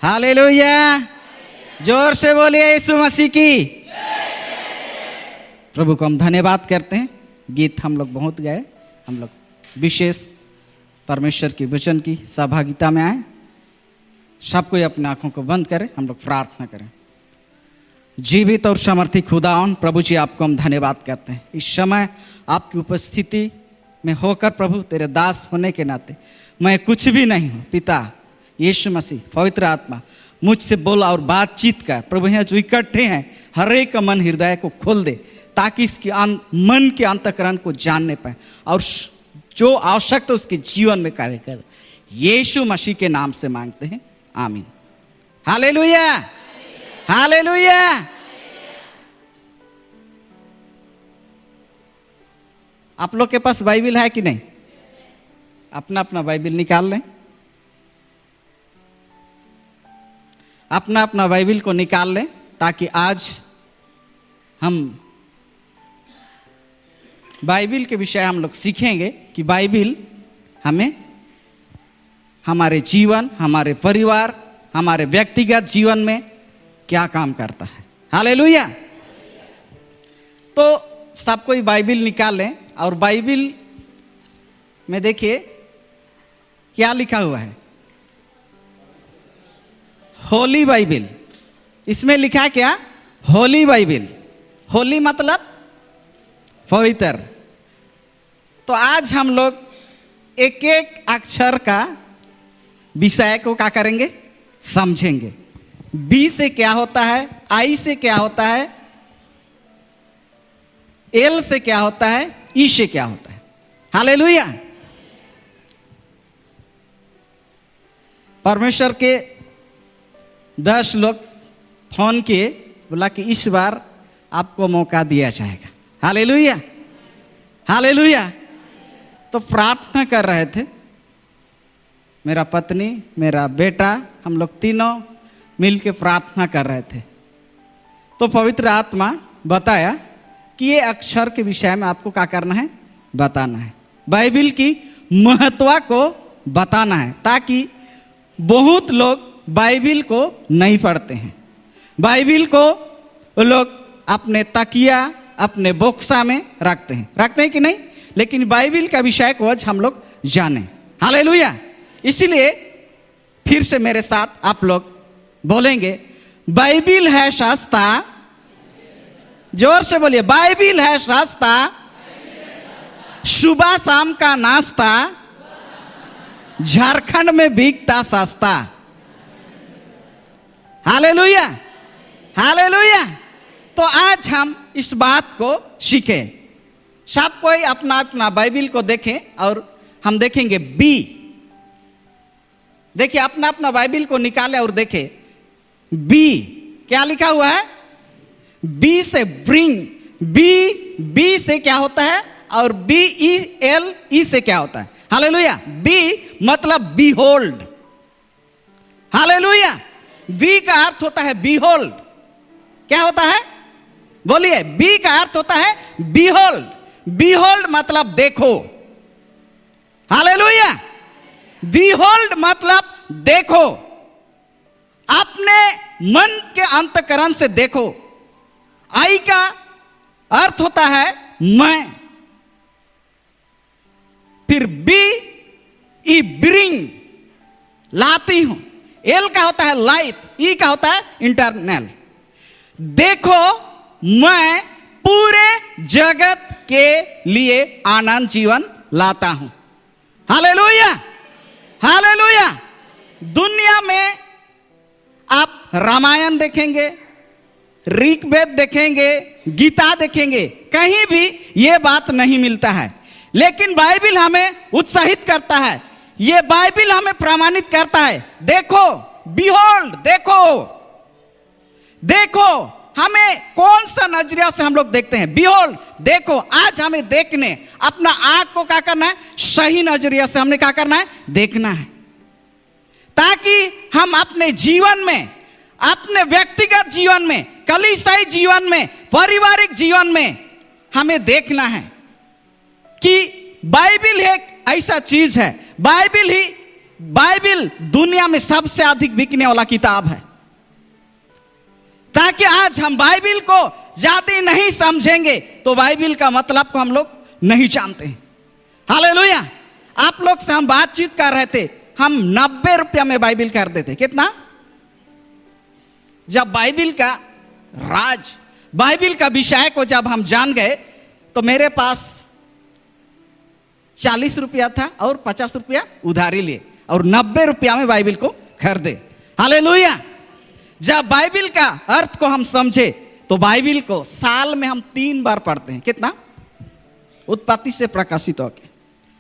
Hallelujah. जोर से बोलिए यीशु मसीह की। प्रभु को हम धन्यवाद करते हैं। गीत हम लोग बहुत गाए, हम लोग विशेष परमेश्वर की वचन की सहभागिता में आए। सब कोई अपनी आंखों को बंद करें, हम लोग प्रार्थना करें। जीवित और सामर्थी खुदावन प्रभु जी, आपको हम धन्यवाद करते हैं। इस समय आपकी उपस्थिति में होकर प्रभु तेरे दास होने के नाते मैं कुछ भी नहीं हूँ। पिता यीशु मसीह, पवित्र आत्मा मुझसे बोला और बातचीत कर। प्रभु यहाँ जो इकट्ठे हैं हर एक का मन हृदय को खोल दे, ताकि इसकी मन के अंतःकरण को जानने पाए और जो आवश्यकता उसके जीवन में कार्य कर। यीशु मसीह के नाम से मांगते हैं, आमीन। Hallelujah, hallelujah. आप लोग के पास बाइबिल है कि नहीं? अपना अपना बाइबिल निकाल लें। अपना अपना बाइबिल को निकाल लें, ताकि आज हम बाइबिल के विषय हम लोग सीखेंगे कि बाइबिल हमें हमारे जीवन, हमारे परिवार, हमारे व्यक्तिगत जीवन में क्या काम करता है। हालेलुया। तो सब कोई बाइबिल निकाल लें और बाइबिल में देखिए क्या लिखा हुआ है। होली बाइबिल। इसमें लिखा है क्या? होली बाइबिल। होली मतलब पवित्र। तो आज हम लोग एक एक अक्षर का विषय को क्या करेंगे? समझेंगे। बी से क्या होता है, आई से क्या होता है, एल से क्या होता है, ई से क्या होता है। हालेलुया। परमेश्वर के 10 लोग फोन किए, बोला कि इस बार आपको मौका दिया जाएगा। Hallelujah, hallelujah. तो प्रार्थना कर रहे थे, मेरा पत्नी, मेरा बेटा, हम लोग तीनों मिल के प्रार्थना कर रहे थे। तो पवित्र आत्मा बताया कि ये अक्षर के विषय में आपको क्या करना है? बताना है। बाइबिल की महत्व को बताना है, ताकि बहुत लोग बाइबिल को नहीं पढ़ते हैं। बाइबिल को वो लोग अपने तकिया, अपने बॉक्सा में रखते हैं कि नहीं? लेकिन बाइबिल का विषय को आज हम लोग जाने। हालेलुया। इसीलिए फिर से मेरे साथ आप लोग बोलेंगे, बाइबिल है सस्ता। जोर से बोलिए, बाइबिल है सस्ता, सुबह शाम का नाश्ता, झारखंड में बिकता सस्ता। Hallelujah, hallelujah. तो आज हम इस बात को सीखें। सब कोई अपना अपना बाइबिल को देखें और हम देखेंगे बी। देखिए, अपना अपना बाइबिल को निकाले और देखें बी क्या लिखा हुआ है। बी से ब्रिंग। बी से क्या होता है और बी ई एल ई से क्या होता है। हालेलुया। बी मतलब बीहोल्ड। हालेलुया। बी का अर्थ होता है बीहोल्ड। क्या होता है? बोलिए। बी का अर्थ होता है बीहोल्ड। बीहोल्ड मतलब देखो। हालेलुया। बीहोल्ड मतलब देखो, अपने मन के अंतःकरण से देखो। आई का अर्थ होता है मैं। फिर बी ई ब्रिंग, लाती हूं। एल का होता है लाइफ, ई का होता है इंटरनल। देखो, मैं पूरे जगत के लिए आनंद जीवन लाता हूं। Hallelujah, hallelujah. दुनिया में आप रामायण देखेंगे, ऋग्वेद देखेंगे, गीता देखेंगे, कहीं भी ये बात नहीं मिलता है। लेकिन बाइबिल हमें उत्साहित करता है, ये बाइबिल हमें प्रमाणित करता है। देखो, बिहोल्ड, देखो, देखो। हमें कौन सा नजरिया से हम लोग देखते हैं? बिहोल्ड, देखो। आज हमें देखने, अपना आंख को क्या करना है? सही नजरिया से हमने क्या करना है? देखना है, ताकि हम अपने जीवन में, अपने व्यक्तिगत जीवन में, कलीसियाई जीवन में, पारिवारिक जीवन में हमें देखना है कि बाइबिल एक ऐसा चीज है, बाइबिल ही बाइबिल दुनिया में सबसे अधिक बिकने वाला किताब है। ताकि आज हम बाइबिल को ज्यादा नहीं समझेंगे तो बाइबिल का मतलब को हम लोग नहीं जानते हैं। हालेलुया। आप लोग से हम बातचीत कर रहे थे, हम 90 रुपया में बाइबिल कर देते। कितना? जब बाइबिल का राज, बाइबिल का विषय को जब हम जान गए तो मेरे पास 40 रुपया था और 50 रुपया उधारी लिए और 90 रुपया में बाइबिल को खरीदे। हालेलुया। जब बाइबिल का अर्थ को हम समझे तो बाइबिल को साल में हम 3 बार पढ़ते हैं। कितना? उत्पत्ति से प्रकाशित होके।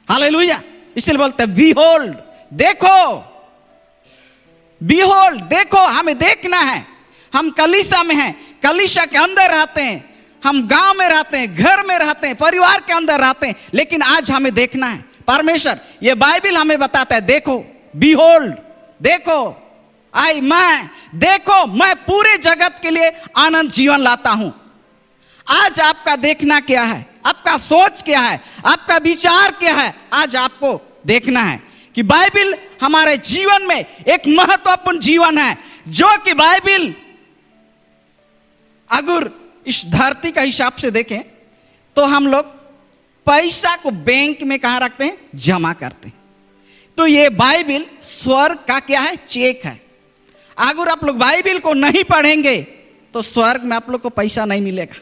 हालेलुया। इसलिए बोलते हैं बीहोल्ड, देखो, बीहोल्ड, देखो, हमें देखना है। हम कलीसिया में हैं, कलीसिया के अंदर रहते हैं, हम गांव में रहते हैं, घर में रहते हैं, परिवार के अंदर रहते हैं, लेकिन आज हमें देखना है। परमेश्वर ये बाइबिल हमें बताता है, देखो, बीहोल्ड, देखो, आई मैं, देखो, मैं पूरे जगत के लिए आनंद जीवन लाता हूं। आज आपका देखना क्या है? आपका सोच क्या है? आपका विचार क्या है? आज आपको देखना है कि बाइबिल हमारे जीवन में एक महत्वपूर्ण जीवन है, जो कि बाइबिल अगर इस धरती का हिसाब से देखें तो हम लोग पैसा को बैंक में कहां रखते हैं? जमा करते हैं। तो ये बाइबिल स्वर्ग का क्या है? चेक है। अगर आप लोग बाइबिल को नहीं पढ़ेंगे तो स्वर्ग में आप लोग को पैसा नहीं मिलेगा।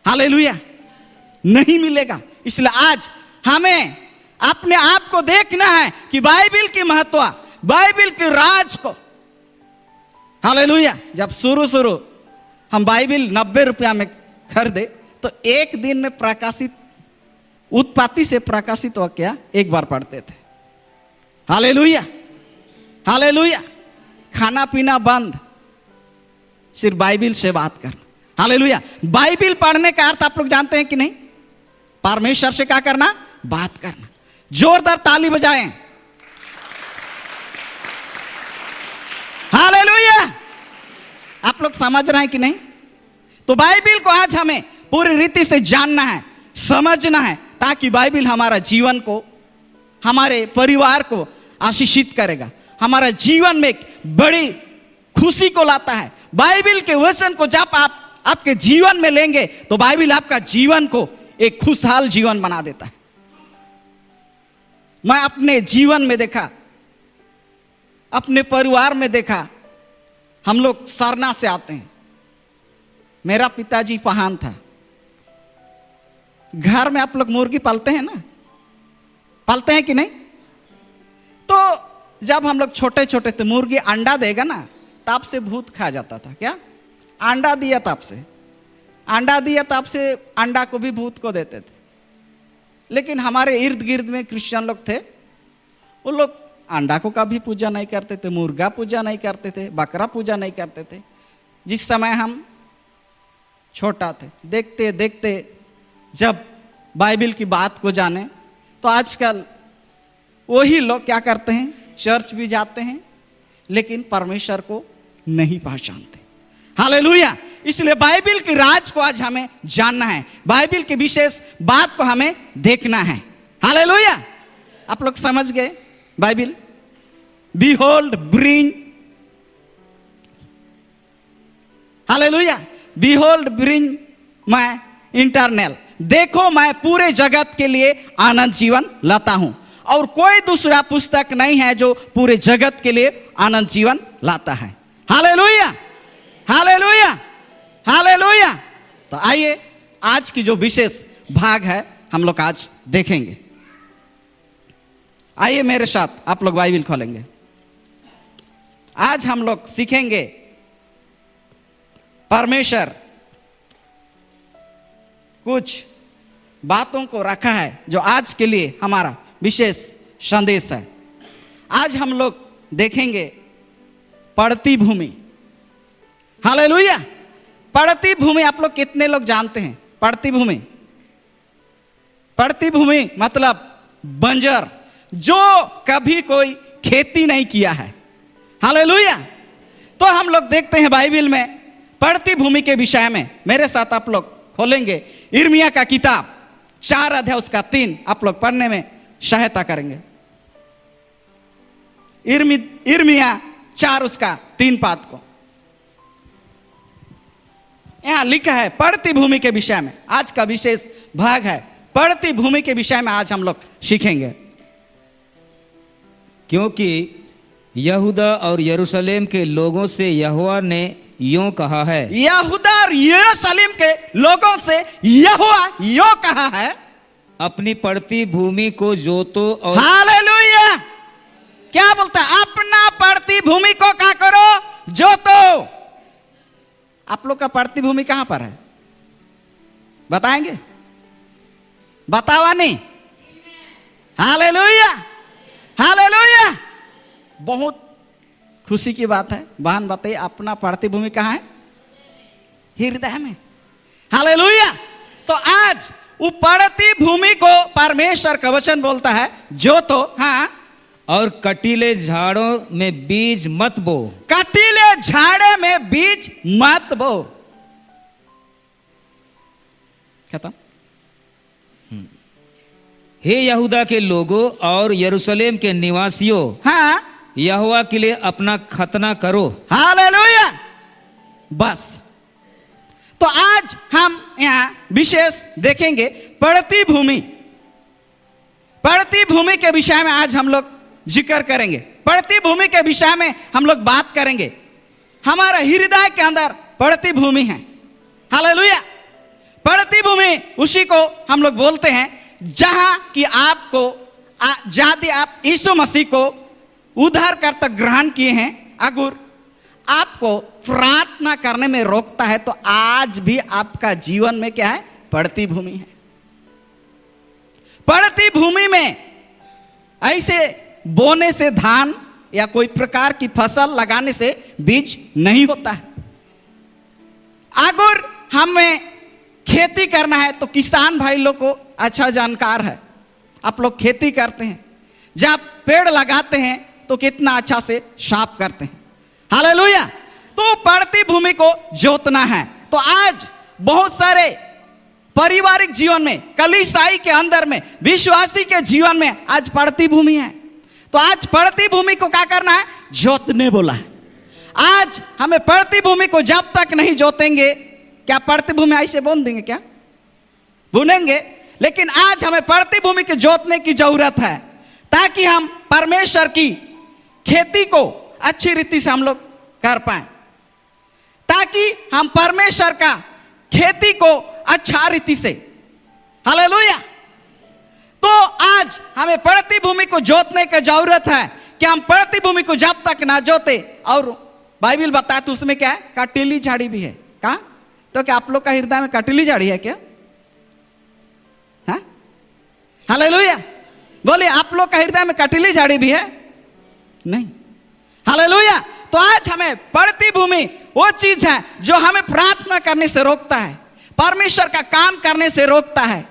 हालेलुया, नहीं मिलेगा। इसलिए आज हमें अपने आप को देखना है कि बाइबिल की महत्व, बाइबिल के राज को। हालेलुया। जब शुरू हम बाइबिल 90 रुपया में खरीदे तो एक दिन में प्रकाशित, उत्पत्ति से प्रकाशित हो क्या एक बार पढ़ते थे। Hallelujah, hallelujah. खाना पीना बंद, सिर्फ बाइबिल से बात करना। हालेलुया। बाइबिल पढ़ने का अर्थ आप लोग जानते हैं कि नहीं? परमेश्वर से क्या करना? बात करना। जोरदार ताली बजाएं। हालेलुया। आप लोग समझ रहे हैं कि नहीं? तो बाइबिल को आज हमें पूरी रीति से जानना है, समझना है, ताकि बाइबिल हमारा जीवन को, हमारे परिवार को आशीषित करेगा, हमारा जीवन में एक बड़ी खुशी को लाता है। बाइबिल के वचन को जब आप आपके जीवन में लेंगे तो बाइबिल आपका जीवन को एक खुशहाल जीवन बना देता है। मैं अपने जीवन में देखा, अपने परिवार में देखा, हम लोग सरना से आते हैं। मेरा पिताजी फहान था। घर में आप लोग मुर्गी पालते हैं ना? पालते हैं कि नहीं? तो जब हम लोग छोटे छोटे थे, मुर्गी अंडा देगा ना, तब से भूत खा जाता था। क्या? अंडा दिया तब से, अंडा दिया तब से अंडा को भी भूत को देते थे। लेकिन हमारे इर्द गिर्द में क्रिश्चियन लोग थे, वो लोग अंडा को कभी पूजा नहीं करते थे, मुर्गा पूजा नहीं करते थे, बकरा पूजा नहीं करते थे। जिस समय हम छोटा थे, देखते देखते जब बाइबिल की बात को जाने तो आजकल वही लोग क्या करते हैं? चर्च भी जाते हैं लेकिन परमेश्वर को नहीं पहचानते। हालेलुया। इसलिए बाइबिल के राज को आज हमें जानना है, बाइबिल के विशेष बात को हमें देखना है। हालेलुया। आप लोग समझ गए? Bible behold bring, hallelujah, behold bring मैं इंटरनल, देखो मैं पूरे जगत के लिए आनंद जीवन लाता हूं। और कोई दूसरा पुस्तक नहीं है जो पूरे जगत के लिए आनंद जीवन लाता है। Hallelujah, hallelujah, hallelujah. तो आइए आज की जो विशेष भाग है हम लोग आज देखेंगे। आइए मेरे साथ आप लोग बाइबिल खोलेंगे। आज हम लोग सीखेंगे परमेश्वर कुछ बातों को रखा है जो आज के लिए हमारा विशेष संदेश है। आज हम लोग देखेंगे पड़ती भूमि। हालेलुया। पड़ती भूमि आप लोग कितने लोग जानते हैं? पड़ती भूमि, पड़ती भूमि मतलब बंजर, जो कभी कोई खेती नहीं किया है। हालेलुया। तो हम लोग देखते हैं बाइबिल में पड़ती भूमि के विषय में। मेरे साथ आप लोग खोलेंगे यिर्मयाह का किताब 4 अध्याय उसका 3, आप लोग पढ़ने में सहायता करेंगे। इर्मिया 4 उसका 3 पाद को यहां लिखा है पड़ती भूमि के विषय में। आज का विशेष भाग है पड़ती भूमि के विषय में। आज हम लोग सीखेंगे। क्योंकि यहूदा और यरूशलेम के लोगों से यहोवा ने यूं कहा है। यहूदा और यरूशलेम के लोगों से यहोवा यूं कहा है, अपनी पड़ती भूमि को जोतो और हालेलुया। क्या बोलता है? अपना पड़ती भूमि को क्या करो? जोतो। आप लोग का पड़ती भूमि कहां पर है? बताएंगे? बतावा नहीं? Hallelujah, hallelujah. बहुत खुशी की बात है। बहन बताइए, अपना पड़ती भूमि कहां है? हृदय में। हालेलुया। तो आज वो पड़ती भूमि को परमेश्वर का वचन बोलता है जो तो, हाँ, और कटीले झाड़ों में बीज मत बो। कटीले झाड़े में बीज मत बो। खत्म। हे यहूदा के लोगों और यरूशलेम के निवासियों, हाँ, यहोवा के लिए अपना खतना करो। हालेलुया। बस। तो आज हम यहां विशेष देखेंगे पड़ती भूमि। पड़ती भूमि के विषय में आज हम लोग जिक्र करेंगे। पड़ती भूमि के विषय में हम लोग बात करेंगे। हमारा हृदय के अंदर पड़ती भूमि है। हालेलुया। पड़ती भूमि उसी को हम लोग बोलते हैं जहां कि आपको यदि आप यीशु मसीह को उद्धारकर्ता ग्रहण किए हैं, अगर आपको प्रार्थना करने में रोकता है, तो आज भी आपका जीवन में क्या है? पड़ती भूमि है। पड़ती भूमि में ऐसे बोने से धान या कोई प्रकार की फसल लगाने से बीज नहीं होता है। अगर हमें खेती करना है तो किसान भाई लोग को अच्छा जानकार है। आप लोग खेती करते हैं, जब पेड़ लगाते हैं तो कितना अच्छा से साफ करते हैं। हालेलुया। तो पड़ती भूमि को जोतना है। तो आज बहुत सारे पारिवारिक जीवन में, कलीसिया के अंदर में, विश्वासी के जीवन में आज पड़ती भूमि है। तो आज पड़ती भूमि को क्या करना है? जोतने बोला है। आज हमें पड़ती भूमि को जब तक नहीं जोतेंगे, क्या पड़ती भूमि ऐसे बोन देंगे? क्या बुनेंगे? लेकिन आज हमें पड़ती भूमि के जोतने की जरूरत है, ताकि हम परमेश्वर की खेती को अच्छी रीति से हम लोग कर पाए, ताकि हम परमेश्वर का खेती को अच्छा रीति से, हालेलुया। तो आज हमें पड़ती भूमि को जोतने की जरूरत है कि हम पड़ती भूमि को जब तक ना जोते, और बाइबल बताया तो उसमें क्या है? कटीली झाड़ी भी है। कहा? तो क्या आप लोग का हृदय में कटीली झाड़ी है क्या? हाँ, हालेलुया। बोलिए, आप लोग का हृदय में कटीली झाड़ी भी है? नहीं। हालेलुया। तो आज हमें पड़ती भूमि वो चीज है जो हमें प्रार्थना करने से रोकता है, परमेश्वर का काम करने से रोकता है।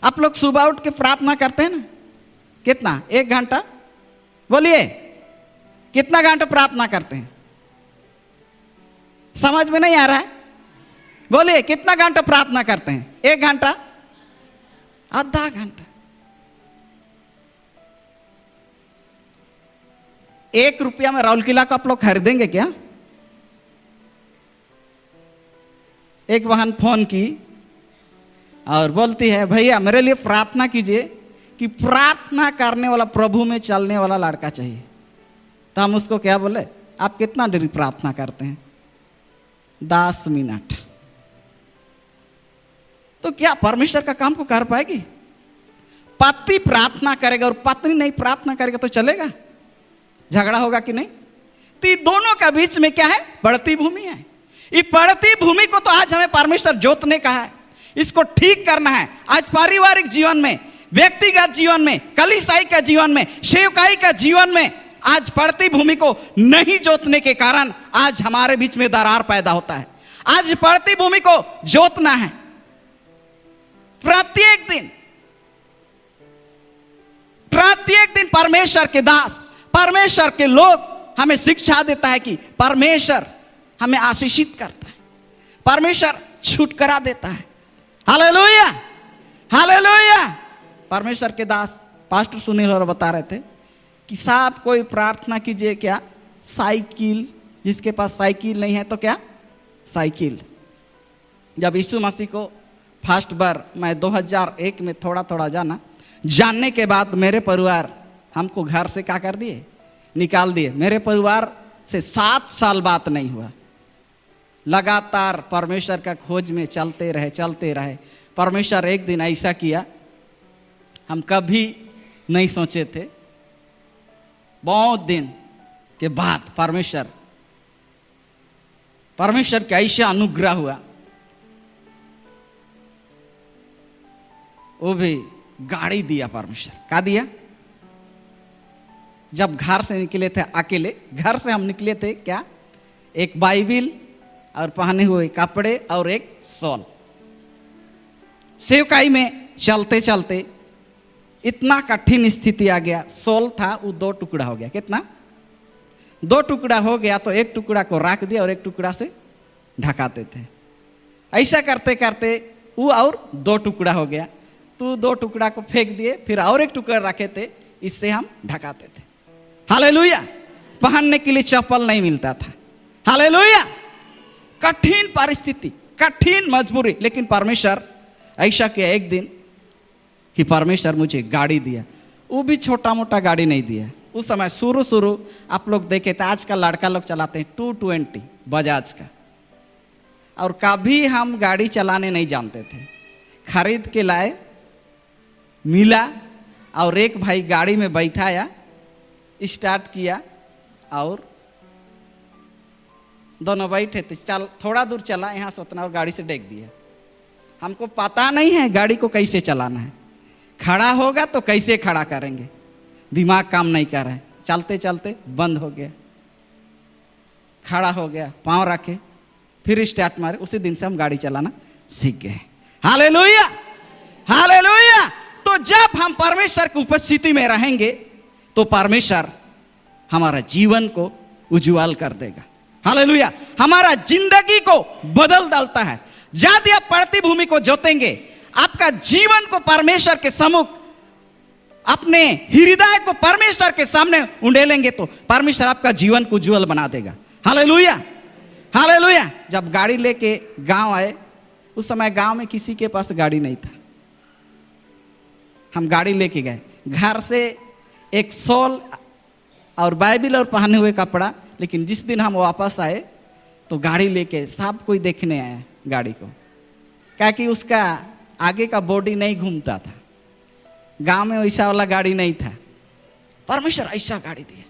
आप लोग सुबह उठ के प्रार्थना करते हैं ना? कितना? 1 घंटा? बोलिए, कितना घंटा प्रार्थना करते हैं? समझ में नहीं आ रहा है? बोलिए, कितना घंटा प्रार्थना करते हैं? 1 घंटा? आधा घंटा? 1 रुपया में राउल किला को आप लोग खरीदेंगे क्या? एक बहन फोन की और बोलती है, भैया मेरे लिए प्रार्थना कीजिए कि प्रार्थना करने वाला, प्रभु में चलने वाला लड़का चाहिए। तो हम उसको क्या बोले? आप कितना देरी प्रार्थना करते हैं? 10 मिनट। तो क्या परमेश्वर का काम को कर पाएगी? पति प्रार्थना करेगा और पत्नी नहीं प्रार्थना करेगा तो चलेगा? झगड़ा होगा कि नहीं? तो दोनों का बीच में क्या है? पड़ती भूमि है। ये पड़ती भूमि को तो आज हमें परमेश्वर जोतने का है, इसको ठीक करना है। आज पारिवारिक जीवन में, व्यक्तिगत जीवन में, कलीसिया का जीवन में, सेवकाई का जीवन में आज पड़ती भूमि को नहीं जोतने के कारण आज हमारे बीच में दरार पैदा होता है। आज पड़ती भूमि को जोतना है। प्रत्येक दिन परमेश्वर के दास, परमेश्वर के लोग हमें शिक्षा देता है कि परमेश्वर हमें आशीषित करता है, परमेश्वर छुटकारा देता है। Hallelujah, hallelujah. परमेश्वर के दास पास्टर सुनील और बता रहे थे कि साहब कोई प्रार्थना कीजिए क्या, साइकिल, जिसके पास साइकिल नहीं है तो क्या साइकिल। जब यीशु मसीह को फर्स्ट बार मैं 2001 में थोड़ा थोड़ा जानने के बाद मेरे परिवार हमको घर से क्या कर दिए, निकाल दिए। मेरे परिवार से 7 साल बात नहीं हुआ, लगातार परमेश्वर का खोज में चलते रहे। परमेश्वर एक दिन ऐसा किया हम कभी नहीं सोचे थे। बहुत दिन के बाद परमेश्वर का ऐसा अनुग्रह हुआ, वो भी गाड़ी दिया परमेश्वर। क्या दिया? जब घर से निकले थे अकेले, घर से हम निकले थे क्या, एक बाइबिल और पहने हुए कपड़े और एक शॉल। सेवकाई में चलते चलते इतना कठिन स्थिति आ गया, शॉल था वो 2 टुकड़ा हो गया। कितना? 2 टुकड़ा हो गया तो एक टुकड़ा को रख दिया और एक टुकड़ा से ढकाते थे। ऐसा करते करते वो और 2 टुकड़ा हो गया, तो 2 टुकड़ा को फेंक दिए, फिर और एक टुकड़ा रखे थे, इससे हम ढकाते थे। हालेलुया। पहनने के लिए चप्पल नहीं मिलता था। हालेलुया। कठिन परिस्थिति, कठिन मजबूरी, लेकिन परमेश्वर ऐसा किया एक दिन कि परमेश्वर मुझे गाड़ी दिया। वो भी छोटा मोटा गाड़ी नहीं दिया। उस समय शुरू आप लोग देखे थे, आज का लड़का लोग चलाते हैं 220 बजाज का, और कभी हम गाड़ी चलाने नहीं जानते थे। खरीद के लाए, मिला और एक भाई गाड़ी में बैठाया, स्टार्ट किया और दोनों बैठे थे। चल थोड़ा दूर चला यहाँ से उतना और गाड़ी से डेक दिया। हमको पता नहीं है गाड़ी को कैसे चलाना है, खड़ा होगा तो कैसे खड़ा करेंगे, दिमाग काम नहीं कर रहा है। चलते चलते बंद हो गया, खड़ा हो गया, पांव रखे, फिर स्टार्ट मारे। उसी दिन से हम गाड़ी चलाना सीख गए। Hallelujah, hallelujah. तो जब हम परमेश्वर की उपस्थिति में रहेंगे तो परमेश्वर हमारा जीवन को उज्जवल कर देगा। हालेलुया। हमारा जिंदगी को बदल डालता है। यदि आप पड़ती भूमि को जोतेंगे, आपका जीवन को परमेश्वर के सम्मुख, अपने हृदय को परमेश्वर के सामने उंडेलेंगे तो परमेश्वर आपका जीवन को उज्जवल बना देगा। Hallelujah, hallelujah. जब गाड़ी लेके गांव आए, उस समय गांव में किसी के पास गाड़ी नहीं था। हम गाड़ी लेके गए, घर से एक शॉल और बाइबिल और पहने हुए कपड़ा, लेकिन जिस दिन हम वापस आए तो गाड़ी लेके सब कोई देखने आया गाड़ी को, क्या कि उसका आगे का बॉडी नहीं घूमता था। गांव में वैसा वाला गाड़ी नहीं था, परमेश्वर ऐसा गाड़ी दिया।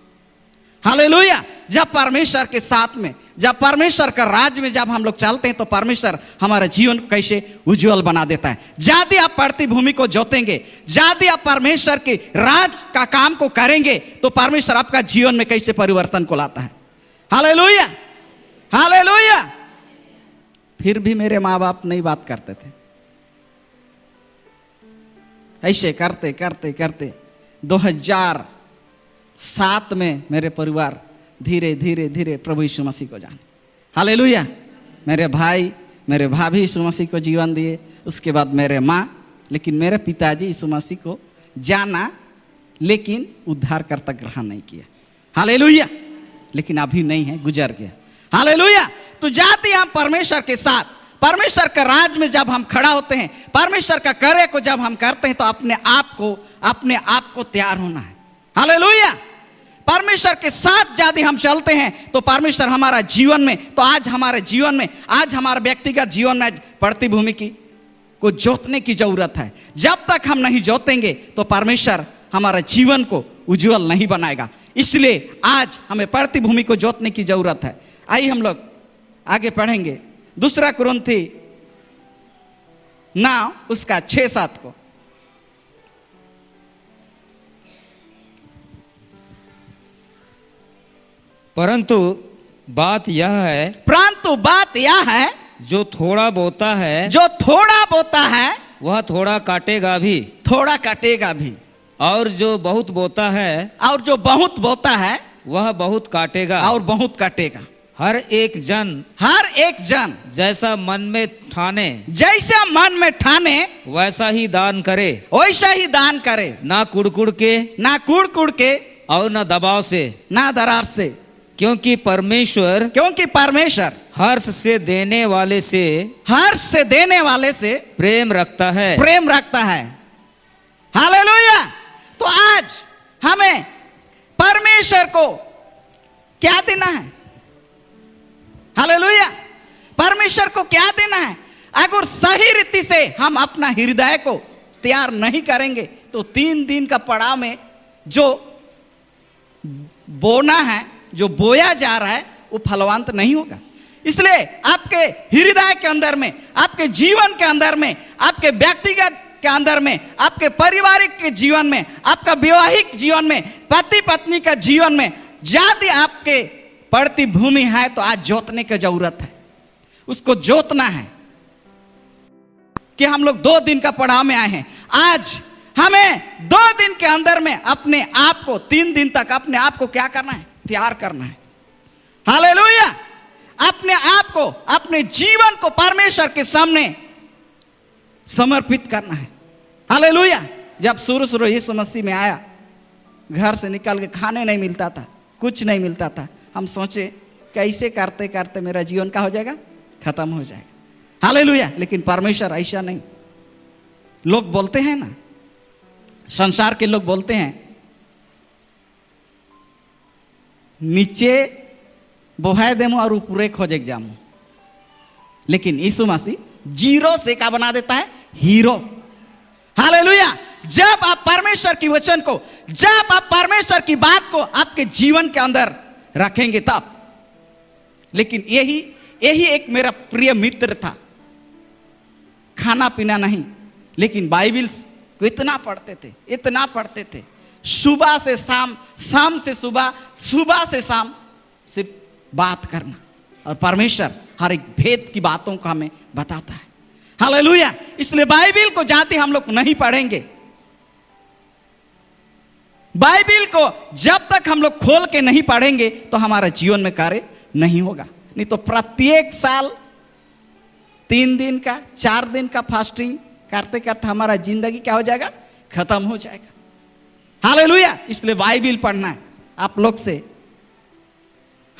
हालेलुया। जब परमेश्वर के साथ में, जब परमेश्वर का राज में जब हम लोग चलते हैं तो परमेश्वर हमारे जीवन को कैसे उज्जवल बना देता है। यदि आप पड़ती भूमि को जोतेंगे, यदि आप परमेश्वर के राज का काम को करेंगे तो परमेश्वर आपका जीवन में कैसे परिवर्तन को लाता है। Hallelujah, hallelujah. फिर भी मेरे माँ बाप नहीं बात करते थे। ऐसे करते करते करते 2007 में मेरे परिवार धीरे धीरे धीरे प्रभु यीशु मसीह को जाने। हालेलुया। मेरे भाई, मेरे भाभी यीशु मसीह को जीवन दिए, उसके बाद मेरे माँ, लेकिन मेरे पिताजी यीशु मसीह को जाना लेकिन उद्धारकर्ता ग्रहण नहीं किया। हालेलुया। लेकिन अभी नहीं है, गुजर गया। हालेलुया। तो जाते हम परमेश्वर के साथ, परमेश्वर का राज में जब हम खड़ा होते हैं, परमेश्वर का कार्य को जब हम करते हैं तो अपने आप को तैयार होना है। हालेलुया। परमेश्वर के साथ यदि हम चलते हैं तो परमेश्वर हमारा जीवन में, तो आज हमारे जीवन में, आज हमारे व्यक्तिगत जीवन में पड़ती भूमि को जोतने की जरूरत है। जब तक हम नहीं जोतेंगे तो परमेश्वर हमारा जीवन को उज्जवल नहीं बनाएगा। इसलिए आज हमें पड़ती भूमि को जोतने की जरूरत है। आइए हम लोग आगे पढ़ेंगे 2 कुरिन्थी 9 उसका 6-7 को। परंतु बात यह है, जो थोड़ा बोता है वह थोड़ा काटेगा भी, और जो बहुत बोता है वह बहुत काटेगा। हर एक जन जैसा मन में ठाने जैसा मन में ठाने वैसा ही दान करे, वैसा ही दान करे, ना कुड़कुड़ के, ना कुड़ के, और ना दबाव से, ना दरार से, क्योंकि परमेश्वर हर्ष से देने वाले से प्रेम रखता है। हालेलुया। तो आज हमें परमेश्वर को क्या देना है? हालेलुया। परमेश्वर को क्या देना है? अगर सही रीति से हम अपना हृदय को तैयार नहीं करेंगे तो 3 दिन का पड़ाव में जो बोना है, जो बोया जा रहा है, वो फलवंत नहीं होगा। इसलिए आपके हृदय के अंदर में, आपके जीवन के अंदर में, आपके व्यक्तिगत के अंदर में, आपके पारिवारिक के जीवन में, आपका वैवाहिक जीवन में, पति पत्नी का जीवन में यदि आपके पड़ती भूमि है तो आज जोतने की जरूरत है। उसको जोतना है कि हम लोग 2 दिन का पड़ाव में आए हैं। आज हमें 2 दिन के अंदर में अपने आप को, 3 दिन तक अपने आप को क्या करना है? तैयार करना है। हालेलुया। अपने आप को, अपने जीवन को परमेश्वर के सामने समर्पित करना है। हालेलुया। जब शुरू यीशु मसीह में आया, घर से निकल के खाने नहीं मिलता था, कुछ नहीं मिलता था। हम सोचे कैसे करते करते मेरा जीवन क्या हो जाएगा? खत्म हो जाएगा। हालेलुया। लेकिन परमेश्वर ऐसा नहीं। लोग बोलते हैं ना, संसार के लोग बोलते हैं नीचे बोहाय देमो और ऊपरे खोजे जामो, लेकिन यीशु मसीह 0 से क्या बना देता है? हीरो। हालेलुया। जब आप परमेश्वर की वचन को, जब आप परमेश्वर की बात को आपके जीवन के अंदर रखेंगे तब। लेकिन यही एक मेरा प्रिय मित्र था, खाना पीना नहीं, लेकिन बाइबल को इतना पढ़ते थे, सुबह से शाम, शाम से सुबह, सुबह से शाम, सिर्फ बात करना। और परमेश्वर हर एक भेद की बातों को हमें बताता है। हालेलुया। इसलिए बाइबल को जाते हम लोग नहीं पढ़ेंगे, बाइबल को जब तक हम लोग खोल के नहीं पढ़ेंगे तो हमारा जीवन में कार्य नहीं होगा। नहीं तो प्रत्येक साल 3 दिन का, 4 दिन का फास्टिंग करते करते हमारा जिंदगी क्या हो जाएगा? खत्म हो जाएगा। हालेलुया। इसलिए बाइबल पढ़ना है। आप लोग से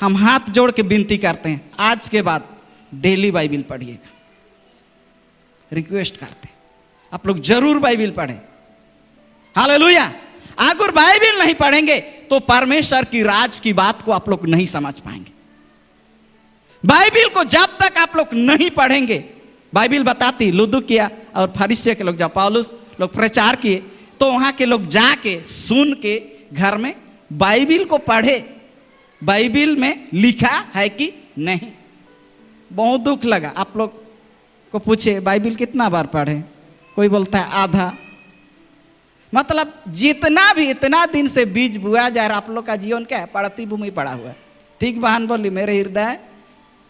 हम हाथ जोड़ के विनती करते हैं, आज के बाद डेली बाइबल पढ़िएगा। रिक्वेस्ट करते हैं आप लोग जरूर बाइबल पढ़ें। हालेलुया। अगर बाइबल नहीं पढ़ेंगे तो परमेश्वर की राज की बात को आप लोग नहीं समझ पाएंगे। बाइबल को जब तक आप लोग नहीं पढ़ेंगे, बाइबल बताती लुदुकिया और फरीसिया के लोग जब पौलुस लोग प्रचार किए तो वहां के लोग जाके सुन के घर में बाइबल को पढ़े, बाइबल में लिखा है कि नहीं। बहुत दुख लगा। आप लोग को पूछे बाइबल कितना बार पढ़े, कोई बोलता है आधा। मतलब जितना भी इतना दिन से बीज बुआ जा रहा, आप लोग का जीवन क्या है? पड़ती भूमि पड़ा हुआ है। ठीक बहन बोली, मेरे हृदय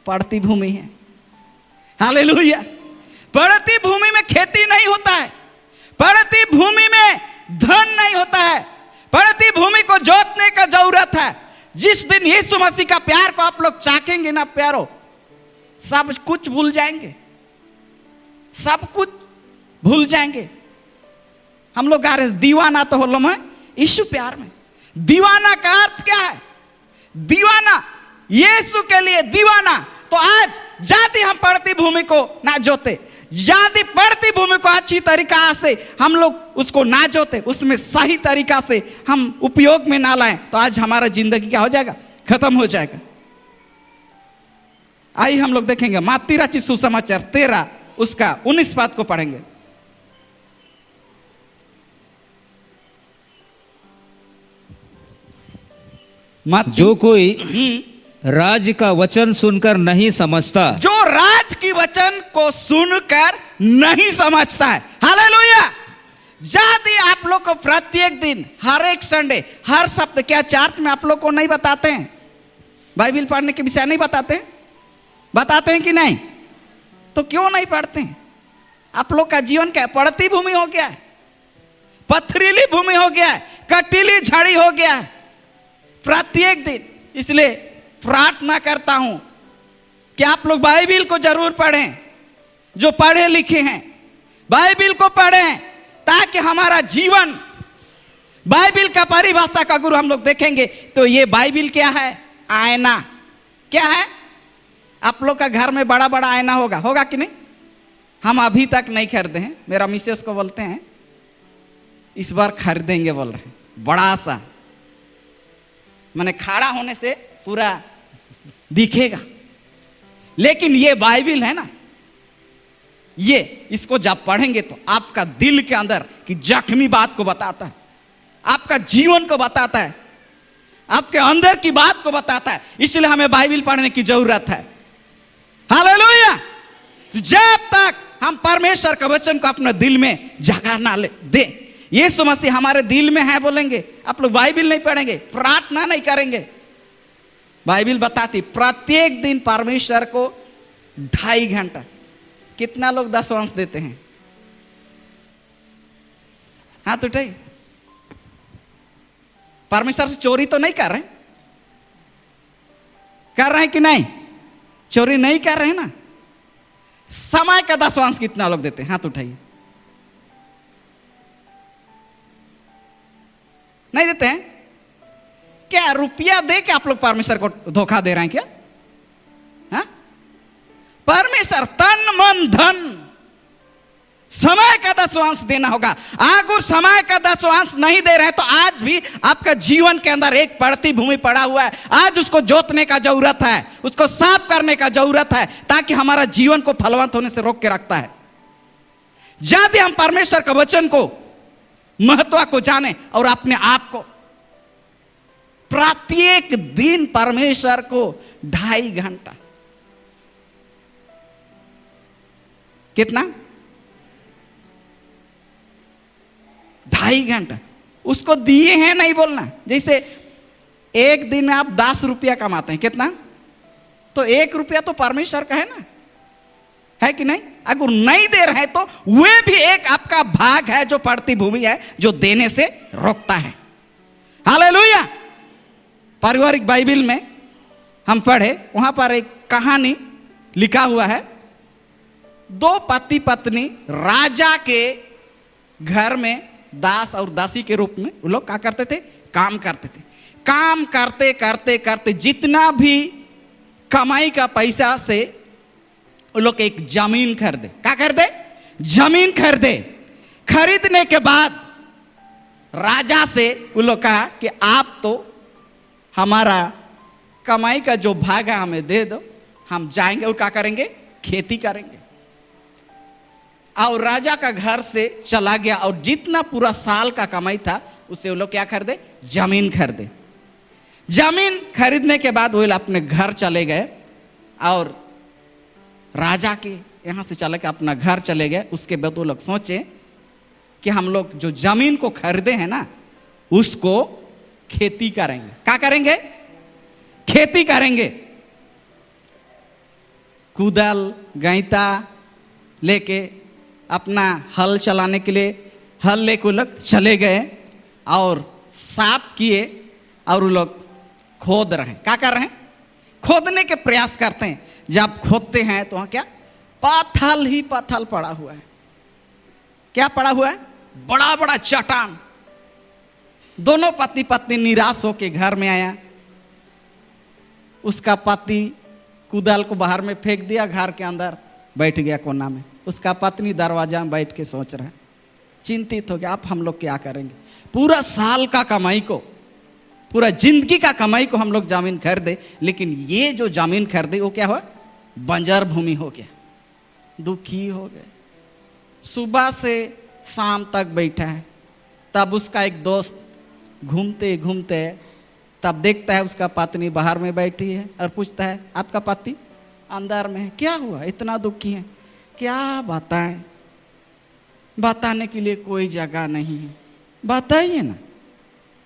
पड़ती भूमि है। हालेलुया। पड़ती भूमि में खेती नहीं होता है, पड़ती भूमि में धन नहीं होता है, पड़ती भूमि को जोतने का जरूरत है। जिस दिन यीशु मसीह का प्यार को आप लोग चाखेंगे ना प्यारो, सब कुछ भूल जाएंगे, सब कुछ भूल जाएंगे। हम लोग गा रहे दीवाना तो हो लो मैं यीशु प्यार में। दीवाना का अर्थ क्या है? दीवाना यीशु के लिए दीवाना। तो आज जाति हम पड़ती भूमि को ना जोते, जाति पड़ती भूमि को अच्छी तरीका से हम लोग उसको ना जोते, उसमें सही तरीका से हम उपयोग में ना लाएं, तो आज हमारा जिंदगी क्या हो जाएगा? खत्म हो जाएगा। आइए हम लोग देखेंगे मत्ती रचित सुसमाचार 13 उसका 19 पद को पढ़ेंगे। जो कोई राज का वचन सुनकर नहीं समझता, जो राज की वचन को सुनकर नहीं समझता है। हालेलुया। यदि आप लोग को प्रत्येक दिन, हर एक संडे, हर सप्ताह, क्या चर्च में आप लोग को नहीं बताते हैं बाइबल पढ़ने के विषय? नहीं बताते हैं? बताते हैं कि नहीं? तो क्यों नहीं पढ़ते हैं? आप लोग का जीवन क्या पड़ती भूमि हो गया है, पथरीली भूमि हो गया है, कटीली झाड़ी हो गया है प्रत्येक दिन। इसलिए प्रार्थना करता हूं कि आप लोग बाइबिल को जरूर पढ़ें, जो पढ़े लिखे हैं बाइबिल को पढ़ें, ताकि हमारा जीवन, बाइबिल का परिभाषा का गुरु हम लोग देखेंगे तो ये बाइबिल क्या है? आईना। क्या है? आप लोग का घर में बड़ा बड़ा आईना होगा कि नहीं? हम अभी तक नहीं खरीदे हैं। मेरा मिसेस को बोलते हैं इस बार खरीदेंगे, बोल रहे हैं, बड़ा सा, माने खड़ा होने से पूरा दिखेगा। लेकिन ये बाइबिल है ना, ये इसको जब पढ़ेंगे तो आपका दिल के अंदर की जख्मी बात को बताता है, आपका जीवन को बताता है, आपके अंदर की बात को बताता है। इसलिए हमें बाइबिल पढ़ने की जरूरत है। हालेलुया। जब तक हम परमेश्वर का वचन को अपने दिल में जगह ना दे, यीशु मसीह हमारे दिल में है बोलेंगे, आप लोग बाइबिल नहीं पढ़ेंगे, प्रार्थना नहीं करेंगे। बाइबिल बताती प्रत्येक दिन परमेश्वर को 2.5 घंटा। कितना लोग 10 अंश देते हैं? हाथ उठाइए। परमेश्वर से चोरी तो नहीं कर रहे? कर रहे हैं कि नहीं? चोरी नहीं कर रहे हैं ना? समय का 10 अंश कितना लोग देते हैं? हाथ उठाइए। नहीं देते हैं? क्या रुपया दे के आप लोग परमेश्वर को धोखा दे रहे हैं क्या? हा? परमेश्वर तन मन धन समय का 10 देना होगा। अगर समय का 10 नहीं दे रहे हैं तो आज भी आपका जीवन के अंदर एक पड़ती भूमि पड़ा हुआ है। आज उसको जोतने का जरूरत है, उसको साफ करने का जरूरत है, ताकि हमारा जीवन को फलवंत होने से रोक के रखता है। यदि हम परमेश्वर का वचन को महत्व को जाने और अपने आप को प्रत्येक दिन परमेश्वर को 2.5 घंटा, कितना? 2.5 घंटा उसको दिए हैं, नहीं बोलना। जैसे एक दिन में आप 10 रुपया कमाते हैं, कितना? तो 1 रुपया तो परमेश्वर का है ना, है कि नहीं? अगर नहीं दे रहे तो वे भी एक आपका भाग है, जो पड़ती भूमि है, जो देने से रोकता है। हालेलुया। पारिवारिक बाइबिल में हम पढ़े, वहां पर एक कहानी लिखा हुआ है। 2 पति पत्नी राजा के घर में दास और दासी के रूप में वो लोग क्या करते थे? काम करते थे। काम करते करते करते जितना भी कमाई का पैसा से वो लोग एक जमीन खरीदे। क्या खरीदे? जमीन खरीदे। खरीदने के बाद राजा से वो लोग कहा कि आप तो हमारा कमाई का जो भाग है हमें दे दो, हम जाएंगे और क्या करेंगे? खेती करेंगे। और राजा का घर से चला गया और जितना पूरा साल का कमाई था उससे वो लोग क्या खरीदे? जमीन खरीदे। जमीन खरीदने के बाद वो अपने घर चले गए और राजा के यहाँ से चले के अपना घर चले गए। उसके बाद वो लोग सोचे कि हम लोग जो जमीन को खरीदे हैं ना, उसको खेती करेंगे। क्या करेंगे? खेती करेंगे। कुदाल गैंता लेके अपना हल चलाने के लिए हल लेके लोग चले गए और साफ किए और वो लोग खोद रहे हैं। क्या कर रहे हैं? खोदने के प्रयास करते हैं। जब खोदते हैं तो वहां क्या? पत्थर ही पत्थर पड़ा हुआ है। क्या पड़ा हुआ है? बड़ा बड़ा चट्टान। दोनों पति पत्नी निराश होके घर में आया। उसका पति कुदाल को बाहर में फेंक दिया, घर के अंदर बैठ गया कोना में। उसका पत्नी दरवाजा में बैठ के सोच रहा है, चिंतित हो गया, आप हम लोग क्या करेंगे? पूरा साल का कमाई को, पूरा जिंदगी का कमाई को हम लोग जमीन खरीदे, लेकिन ये जो जमीन खरीदे वो क्या हुआ? बंजर भूमि हो गया। दुखी हो गए। सुबह से शाम तक बैठा है। तब उसका एक दोस्त घूमते घूमते तब देखता है उसका पत्नी बाहर में बैठी है और पूछता है, आपका पति अंदर में है, क्या हुआ इतना दुखी है? क्या बताएं? बताने के लिए कोई जगह नहीं है, बताइए ना।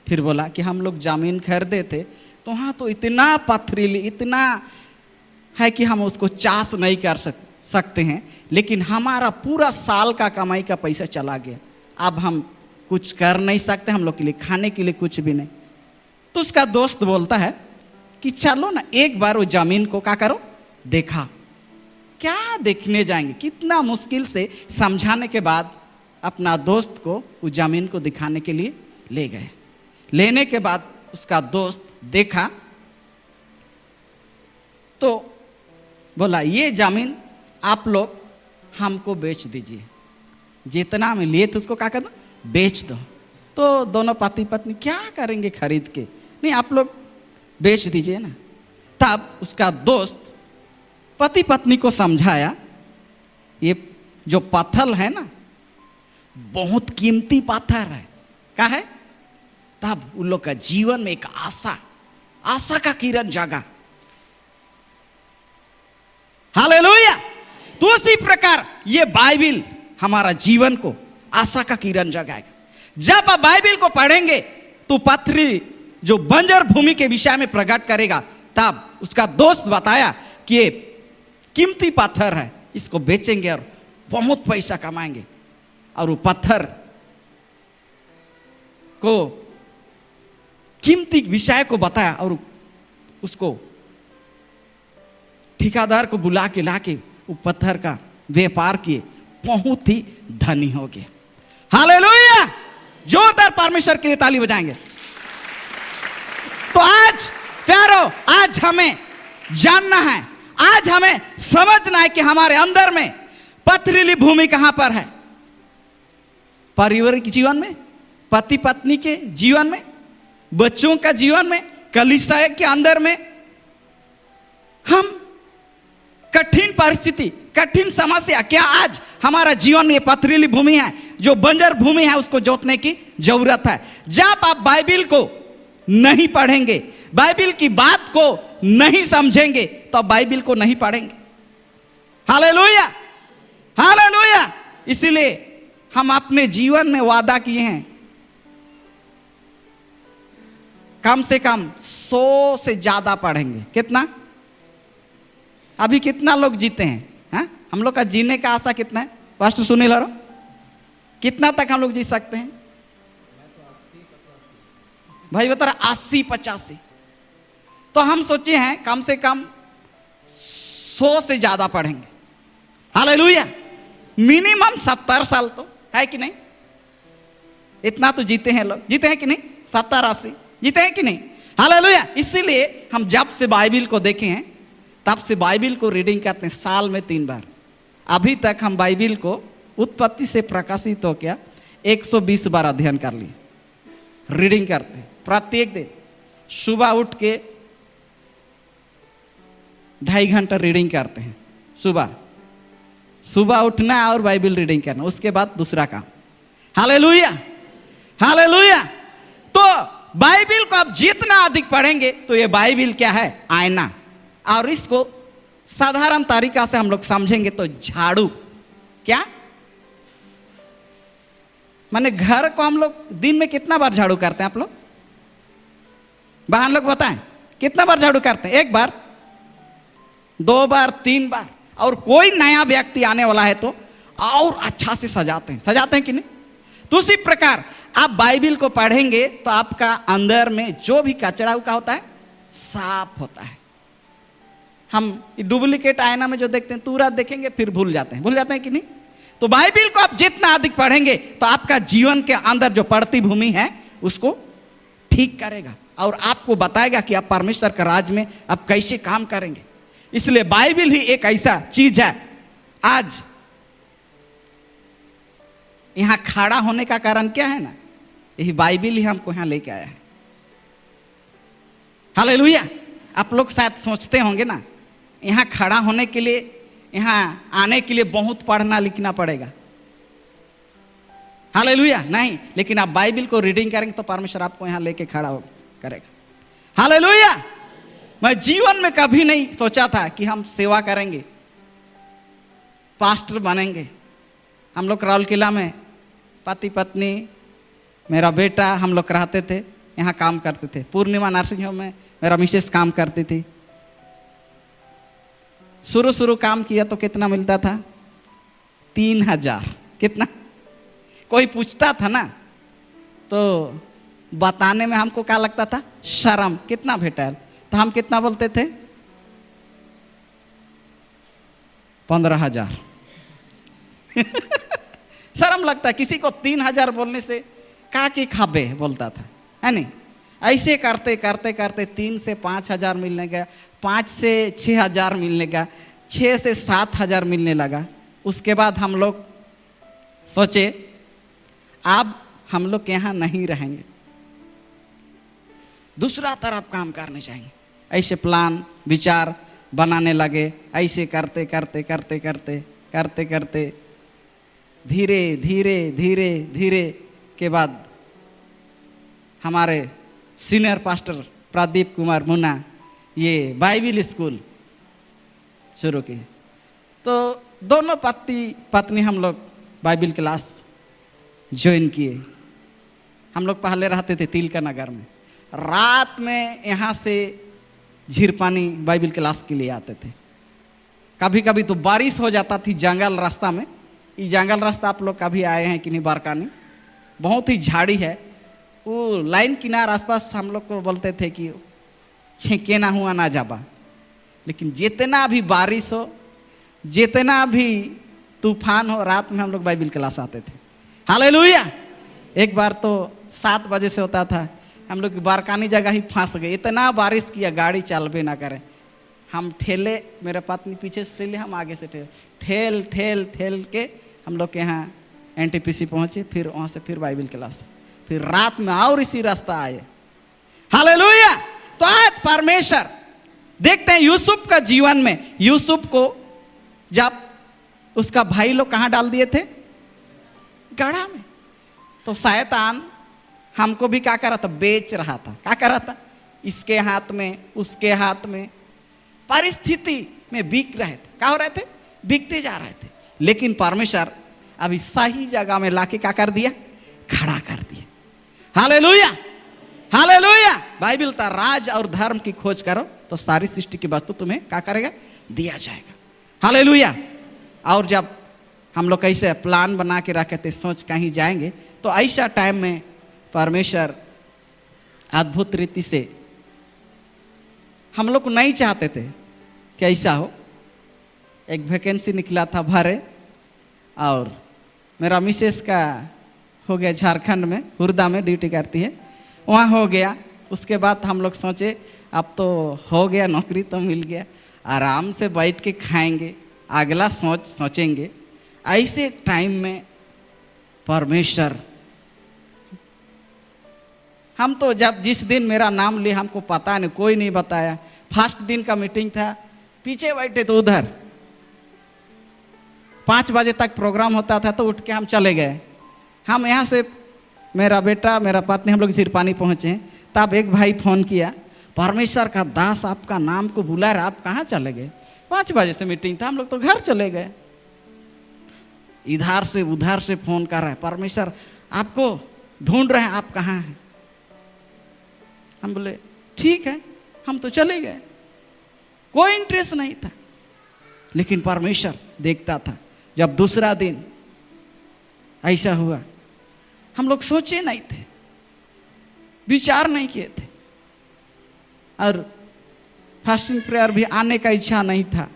फिर बोला कि हम लोग जमीन खरीदे थे तो वहाँ तो इतना पथरीली, इतना है कि हम उसको चाष नहीं कर सकते हैं, लेकिन हमारा पूरा साल का कमाई का पैसा चला गया। अब हम कुछ कर नहीं सकते, हम लोग के लिए खाने के लिए कुछ भी नहीं। तो उसका दोस्त बोलता है कि चलो ना एक बार वो जमीन को क्या करो, देखा। क्या देखने जाएंगे, कितना मुश्किल से समझाने के बाद अपना दोस्त को उस जमीन को दिखाने के लिए ले गए। लेने के बाद उसका दोस्त देखा तो बोला ये जमीन आप लोग हमको बेच दीजिए, जितना में लिए थे उसको क्या करना, बेच दो। तो दोनों पति पत्नी क्या करेंगे खरीद के, नहीं आप लोग बेच दीजिए ना। तब उसका दोस्त पति पत्नी को समझाया ये जो पत्थर है ना बहुत कीमती पत्थर है, क्या है। तब उन लोग का जीवन में एक आशा का किरण जागा। हालेलुया। तो उसी प्रकार ये बाइबिल हमारा जीवन को आशा का किरण जगाएगा। जब आप बाइबिल को पढ़ेंगे तो पथरी जो बंजर भूमि के विषय में प्रकट करेगा। तब उसका दोस्त बताया कि ये कीमती पत्थर है, इसको बेचेंगे और बहुत पैसा कमाएंगे। और वो पत्थर को कीमती विषय को बताया और उसको ठेकेदार को बुला के लाके वो पत्थर का व्यापार किए, बहुत ही धनी हो गया। हालेलुया। जोरदार परमेश्वर के लिए ताली बजाएंगे। तो आज प्यारो, आज हमें जानना है, आज हमें समझना है कि हमारे अंदर में पथरीली भूमि कहां पर है। परिवार के जीवन में, पति पत्नी के जीवन में, बच्चों का जीवन में, कलीसिया के अंदर में हम कठिन परिस्थिति, कठिन समस्या, क्या आज हमारा जीवन में पथरीली भूमि है, जो बंजर भूमि है, उसको जोतने की जरूरत है। जब आप बाइबिल को नहीं पढ़ेंगे, बाइबिल की बात को नहीं समझेंगे तो आप बाइबिल को नहीं पढ़ेंगे। Hallelujah, hallelujah. इसलिए हम अपने जीवन में वादा किए हैं कम से कम 100 से ज्यादा पढ़ेंगे। कितना? अभी कितना लोग जीते हैं? हा? हम लोग का जीने का आशा कितना है? पास्टर सुनील हरो, कितना तक हम लोग जी सकते हैं भाई बता रहा? 80-85। तो हम सोचे हैं कम से कम 100 से ज्यादा पढ़ेंगे। हालेलुया। मिनिमम 70 साल तो है कि नहीं? इतना तो जीते हैं लोग, जीते हैं कि नहीं? 70-80 जीते हैं कि नहीं? हालेलुया। इसीलिए हम जब से बाइबिल को देखे हैं तब से बाइबिल को रीडिंग करते हैं, साल में 3 बार। अभी तक हम बाइबिल को उत्पत्ति से प्रकाशित हो गया 120 बार अध्ययन कर लिए, रीडिंग करते हैं प्रत्येक दिन। सुबह उठ के 2.5 घंटा रीडिंग करते हैं। सुबह उठना और बाइबिल रीडिंग करना, उसके बाद दूसरा काम। Hallelujah, hallelujah. तो बाइबिल को आप जितना अधिक पढ़ेंगे तो ये बाइबिल क्या है? आईना। और इसको साधारण तरीका से हम लोग समझेंगे तो झाड़ू। क्या माने? घर को हम लोग दिन में कितना बार झाड़ू करते हैं? आप लोग बहन लोग बताएं, कितना बार झाड़ू करते हैं? 1 बार, 2 बार, 3 बार। और कोई नया व्यक्ति आने वाला है तो और अच्छा से सजाते हैं कि नहीं? तो उसी प्रकार आप बाइबिल को पढ़ेंगे तो आपका अंदर में जो भी कचरा का होता है साफ होता है। हम डुप्लीकेट आईना में जो देखते हैं तुरंत देखेंगे फिर भूल जाते हैं कि नहीं? तो बाइबिल को आप जितना अधिक पढ़ेंगे तो आपका जीवन के अंदर जो पड़ती भूमि है उसको ठीक करेगा और आपको बताएगा कि आप परमेश्वर का राज में आप कैसे काम करेंगे। इसलिए बाइबिल ही एक ऐसा चीज है। आज यहां खड़ा होने का कारण क्या है ना? यही बाइबिल ही हमको यहां लेके आया है। हालेलुया। आप लोग शायद सोचते होंगे ना, यहां खड़ा होने के लिए, यहां आने के लिए बहुत पढ़ना लिखना पड़ेगा। हालेलुया। नहीं, लेकिन आप बाइबिल को रीडिंग करेंगे तो परमेश्वर आपको यहां लेके खड़ा हो करेगा। हालेलुया। मैं जीवन में कभी नहीं सोचा था कि हम सेवा करेंगे, पास्टर बनेंगे। हम लोग राउरकेला में पति पत्नी, मेरा बेटा, हम लोग रहते थे, यहाँ काम करते थे। पूर्णिमा नर्सिंग होम में मेरा मिसेस काम करती थी। शुरू काम किया तो कितना मिलता था? 3000। कितना? कोई पूछता था ना तो बताने में हमको क्या लगता था? शर्म। कितना भेटा? तो हम कितना बोलते थे? 15,000। शर्म लगता है किसी को 3,000 बोलने से, का की खाबे बोलता था, है नहीं? ऐसे करते करते करते 3 से 5,000 मिलने गया, 5 से 6,000 मिलने गया, 6 से 7,000 मिलने लगा। उसके बाद हम लोग सोचे अब हम लोग यहाँ नहीं रहेंगे, दूसरा तरफ काम करने जाएंगे। ऐसे प्लान विचार बनाने लगे। ऐसे करते करते करते करते करते करते धीरे धीरे धीरे धीरे के बाद हमारे सीनियर पास्टर प्रदीप कुमार मुन्ना ये बाइबिल स्कूल शुरू की। तो दोनों पति पत्नी हम लोग बाइबिल क्लास ज्वाइन किए। हम लोग पहले रहते थे तिलका नगर में। रात में यहाँ से झीरपानी बाइबिल क्लास के लिए आते थे। कभी कभी तो बारिश हो जाता थी जंगल रास्ता में। ये जंगल रास्ता आप लोग कभी आए हैं कि नहीं? बारकानी बहुत ही झाड़ी है। वो लाइन किनार आसपास हम लोग को बोलते थे कि छेके ना हुआ ना जाबा। लेकिन जितना भी बारिश हो, जितना भी तूफान हो, रात में हम लोग बाइबिल क्लास आते थे। हालेलुया। एक बार तो 7 बजे से होता था, हम लोग बारकानी जगह ही फंस गए। इतना बारिश किया गाड़ी चलबे ना करे। हम ठेले, मेरे पत्नी पीछे से ठेले, हम आगे से ठेल ठेल ठेल के हम लोग के यहाँ NTPC पहुँचे। फिर वहाँ से फिर बाइबिल क्लास, फिर रात में और इसी रास्ता आए। हालेलुया। तो आज परमेश्वर देखते हैं यूसुफ का जीवन में। यूसुफ को जब उसका भाई लोग कहाँ डाल दिए थे? गढ़ा में। तो शैतान हमको भी क्या कर रहा था? बेच रहा था। क्या कर रहा था? इसके हाथ में, उसके हाथ में, परिस्थिति में बिक रहे थे। क्या हो रहे थे? बिकते जा रहे थे। लेकिन परमेश्वर अभी सही जगह में लाके क्या कर दिया? खड़ा कर दिया। Hallelujah, hallelujah. बाइबिल का राज और धर्म की खोज करो तो सारी सृष्टि की वस्तु तुम्हें क्या करेगा? दिया जाएगा। हालेलुया। और जब हम लोग कैसे प्लान बना के रखे थे, सोच कहीं जाएंगे, तो ऐसा टाइम में परमेश्वर अद्भुत रीति से, हम लोग नहीं चाहते थे कि ऐसा हो। एक वैकेंसी निकला था भरे, और मेरा मिसेस का हो गया झारखंड में, हुरदा में ड्यूटी करती है, वहाँ हो गया। उसके बाद हम लोग सोचे अब तो हो गया, नौकरी तो मिल गया, आराम से बैठ के खाएंगे, अगला सोचेंगे। ऐसे टाइम में परमेश्वर, हम तो जब जिस दिन मेरा नाम लिया हमको पता नहीं, कोई नहीं बताया। फर्स्ट दिन का मीटिंग था, पीछे बैठे तो उधर 5 बजे तक प्रोग्राम होता था, तो उठ के हम चले गए। हम यहाँ से, मेरा बेटा, मेरा पत्नी, हम लोग झीरपानी पहुँचे। तब एक भाई फ़ोन किया, परमेश्वर का दास आपका नाम को बुला रहा, आप कहाँ चले गए? 5 बजे से मीटिंग था, हम लोग तो घर चले गए। इधर से उधर से फ़ोन कर रहा है, परमेश्वर आपको ढूंढ रहे हैं, आप कहाँ हैं? हम बोले ठीक है, हम तो चले गए। कोई इंटरेस्ट नहीं था। लेकिन परमेश्वर देखता था। जब दूसरा दिन ऐसा हुआ, हम लोग सोचे नहीं थे, विचार नहीं किए थे, और फास्टिंग प्रेयर भी आने का इच्छा नहीं था।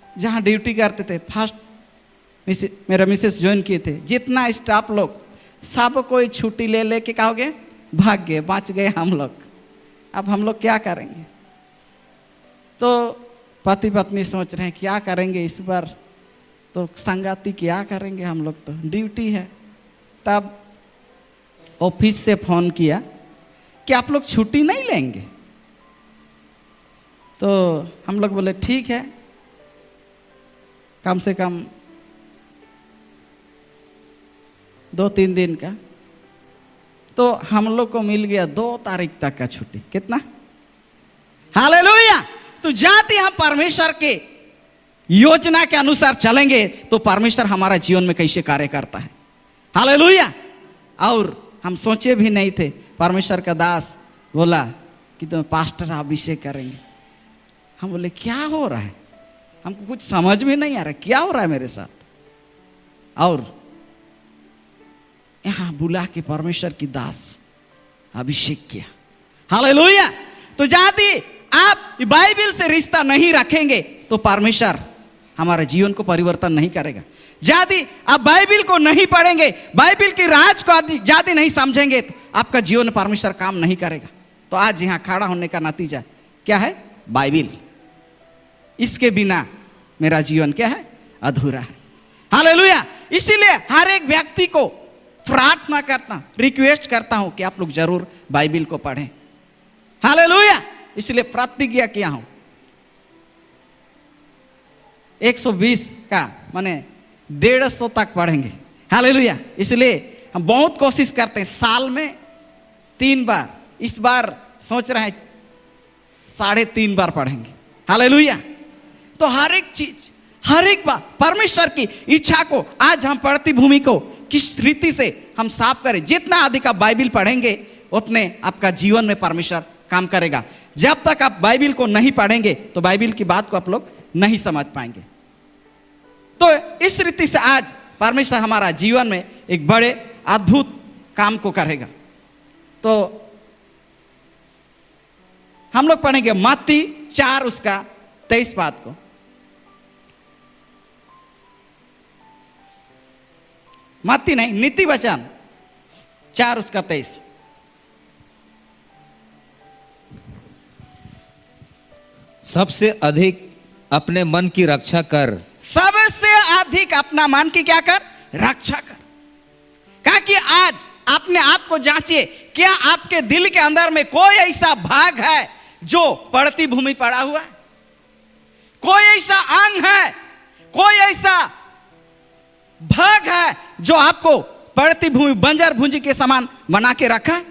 जहाँ ड्यूटी करते थे, फर्स्ट मेरा मिसेस ज्वाइन किए थे, जितना स्टाफ लोग सब कोई छुट्टी ले लेके क्या हो गए? भाग गए, बच गए हम लोग। अब हम लोग क्या करेंगे? तो पति पत्नी सोच रहे हैं क्या करेंगे इस बार, तो संगाती क्या करेंगे, हम लोग तो ड्यूटी है। तब ऑफिस से फ़ोन किया कि आप लोग छुट्टी नहीं लेंगे? तो हम लोग बोले ठीक है, कम से कम 2-3 दिन का। तो हम लोग को मिल गया 2 तारीख तक का छुट्टी। कितना? हालेलुया। तो जाते हम परमेश्वर के योजना के अनुसार चलेंगे तो परमेश्वर हमारा जीवन में कैसे कार्य करता है। हालेलुया। और हम सोचे भी नहीं थे, परमेश्वर का दास बोला कि तुम पास्टर अभिषेक करेंगे। हम बोले क्या हो रहा है? हमको कुछ समझ में नहीं आ रहा क्या हो रहा है मेरे साथ। और यहाँ बुला के परमेश्वर की दास अभिषेक किया। हालेलुया। तो यदि आप बाइबल से रिश्ता नहीं रखेंगे तो परमेश्वर हमारे जीवन को परिवर्तन नहीं करेगा। यदि आप बाइबल को नहीं पढ़ेंगे, बाइबल की राज को यदि नहीं समझेंगे तो आपका जीवन परमेश्वर काम नहीं करेगा। तो आज यहाँ खड़ा होने का नतीजा क्या है? बाइबल। इसके बिना मेरा जीवन क्या है? अधूरा है। हालेलुया। इसीलिए हर एक व्यक्ति को प्रार्थना करता, रिक्वेस्ट करता हूं कि आप लोग जरूर बाइबल को पढ़ें। हालेलुया। इसलिए प्रतिज्ञा किया हूं 120 का माने 150 तक पढ़ेंगे। हालेलुया। इसलिए हम बहुत कोशिश करते हैं साल में 3 बार, इस बार सोच रहे हैं 3.5 बार पढ़ेंगे। हालेलुया। तो हर एक चीज, हर एक बात परमेश्वर की इच्छा को आज हम पढ़ती भूमि को किस रीति से हम साफ करें। जितना अधिक आप बाइबल पढ़ेंगे उतने आपका जीवन में परमेश्वर काम करेगा। जब तक आप बाइबल को नहीं पढ़ेंगे तो बाइबल की बात को आप लोग नहीं समझ पाएंगे। तो इस रीति से आज परमेश्वर हमारा जीवन में एक बड़े अद्भुत काम को करेगा। तो हम लोग पढ़ेंगे मत्ती 4 उसका 23 पद को। मत्ती नहीं, नीति वचन 4 उसका 23। सबसे अधिक अपने मन की रक्षा कर। सबसे अधिक अपना मन की क्या कर? रक्षा कर। कहा कि आज अपने आप को जांचिए, क्या आपके दिल के अंदर में कोई ऐसा भाग है जो पड़ती भूमि पड़ा हुआ है? कोई ऐसा अंग है, कोई ऐसा भाग है जो आपको पड़ती भूमि, बंजर भूमि के समान बना के रखा है?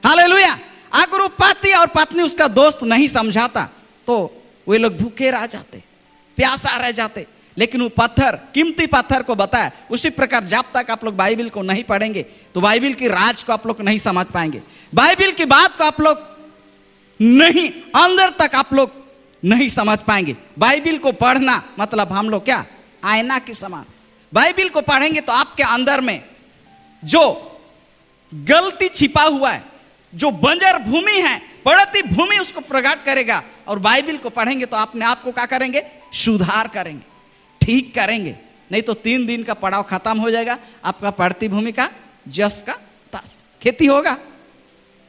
हालेलुया। अगर वो पति और पत्नी उसका दोस्त नहीं समझाता तो वे लोग भूखे रह जाते, प्यासा रह जाते। लेकिन वो पत्थर, कीमती पत्थर को बताया। उसी प्रकार जब तक आप लोग बाइबल को नहीं पढ़ेंगे तो बाइबल की राज को आप लोग नहीं समझ पाएंगे। बाइबल की बात को आप लोग नहीं, अंदर तक आप लोग नहीं समझ पाएंगे। बाइबल को पढ़ना मतलब हम लोग क्या? आईना के समान। बाइबल को पढ़ेंगे तो आपके अंदर में जो गलती छिपा हुआ है, जो बंजर भूमि है, पड़ती भूमि, उसको प्रकट करेगा। और बाइबल को पढ़ेंगे तो अपने आप को क्या करेंगे? सुधार करेंगे, ठीक करेंगे। नहीं तो 3 दिन का पड़ाव खत्म हो जाएगा, आपका पड़ती भूमि का जस का तस। खेती होगा?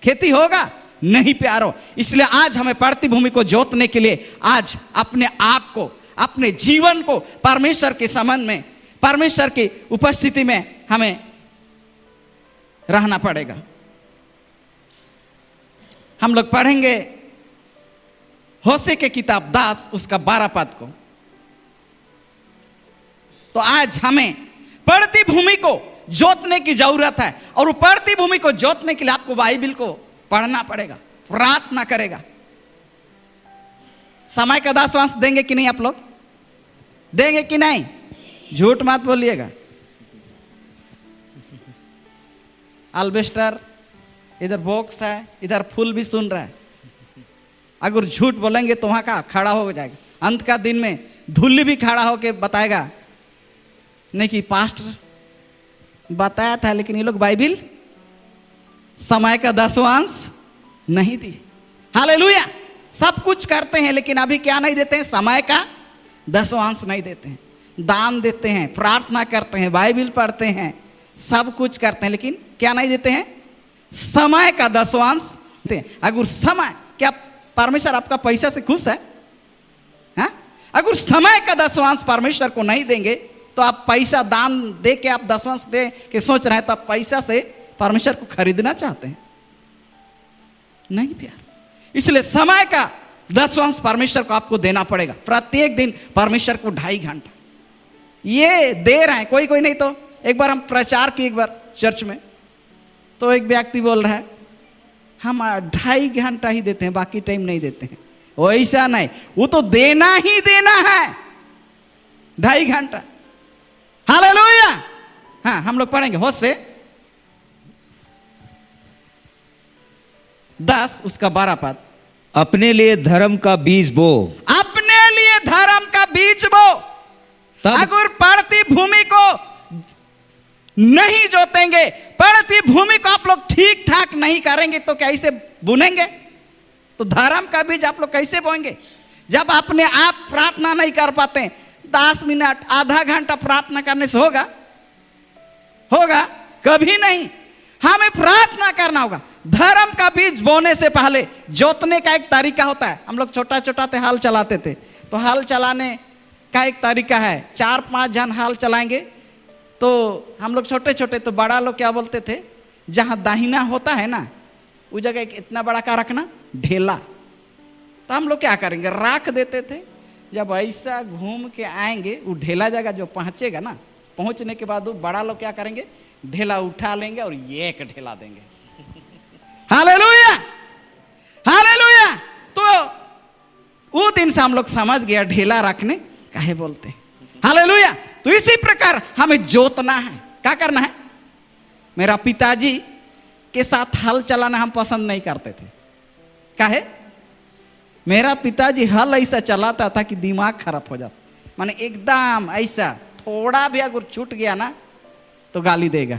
खेती होगा नहीं प्यारो। इसलिए आज हमें पड़ती भूमि को जोतने के लिए आज अपने आप को, अपने जीवन को परमेश्वर के संबंध में, परमेश्वर की उपस्थिति में हमें रहना पड़ेगा। हम लोग पढ़ेंगे होशे के किताब 10 उसका 12 पद को। तो आज हमें पड़ती भूमि को जोतने की जरूरत है। और वो पड़ती भूमि को जोतने के लिए आपको बाइबल को पढ़ना पड़ेगा, प्रार्थना करेगा। समय का 10वांश देंगे कि नहीं? आप लोग देंगे कि नहीं? झूठ मत बोलिएगा। अल्बेस्टर, इधर बॉक्स है, इधर फूल भी सुन रहा है। अगर झूठ बोलेंगे तो वहां का खड़ा हो जाएगा। अंत का दिन में धुल्ली भी खड़ा होके बताएगा नहीं कि पास्टर बताया था लेकिन ये लोग बाइबल समय का 10वांश नहीं दिए। हालेलुया। सब कुछ करते हैं लेकिन अभी क्या नहीं देते हैं? समय का 10वांश नहीं देते हैं। दान देते हैं, प्रार्थना करते हैं, बाइबल पढ़ते हैं, सब कुछ करते हैं, लेकिन क्या नहीं देते हैं? समय का 10वांश देते हैं। अगर समय, क्या परमेश्वर आपका पैसा से खुश है? हाँ? अगर समय का 10वांश परमेश्वर को नहीं देंगे तो आप पैसा दान दे के, आप 10वांश दे के सोच रहे हैं तो आप पैसा से परमेश्वर को खरीदना चाहते हैं? नहीं प्यार। इसलिए समय का 10वांश परमेश्वर को आपको देना पड़ेगा। प्रत्येक दिन परमेश्वर को 2.5 घंटा ये दे रहे हैं। कोई कोई नहीं तो एक बार हम प्रचार किए, एक बार चर्च में, तो एक व्यक्ति बोल रहा है हम 2.5 घंटा ही देते हैं, बाकी टाइम नहीं देते हैं। वैसा नहीं, वो तो देना ही देना है 2.5 घंटा। हालेलुया। हाँ, हम लोग पढ़ेंगे होशे 10 उसका 12 पद। अपने लिए धर्म का बीज बो। अपने लिए धर्म का बीज बो। अगर पड़ती भूमि को नहीं जोतेंगे, पड़ती भूमि को आप लोग ठीक ठाक नहीं करेंगे तो क्या इसे बुनेंगे? तो धर्म का बीज आप लोग कैसे बोएंगे जब अपने आप प्रार्थना नहीं कर पाते? 10 मिनट आधा घंटा प्रार्थना करने से होगा? होगा? कभी नहीं। हमें प्रार्थना करना होगा। धर्म का बीज बोने से पहले जोतने का एक तरीका होता है। हम लोग छोटा छोटा थे, हल चलाते थे, तो हल चलाने का एक तरीका है। 4-5 जन हल चलाएंगे, तो हम लोग छोटे छोटे, तो बड़ा लोग क्या बोलते थे, जहां दाहिना होता है ना उस जगह एक इतना बड़ा का रखना, ढेला। तो हम लोग क्या करेंगे, रख देते थे। जब ऐसा घूम के आएंगे, वो ढेला जगह जो पहुंचेगा ना, पहुंचने के बाद वो बड़ा लोग क्या करेंगे, ढेला उठा लेंगे और एक ढेला देंगे। Hallelujah, hallelujah. तो वो दिन से हम लोग समझ गया ढेला रखने काहे बोलते हैं। हालेलुया। तो इसी प्रकार हमें जोतना है। क्या करना है? मेरा पिताजी के साथ हल चलाना हम पसंद नहीं करते थे। काहे? मेरा पिताजी हल ऐसा चलाता था कि दिमाग खराब हो जाता, माने एकदम ऐसा, थोड़ा भी अगर छूट गया ना तो गाली देगा।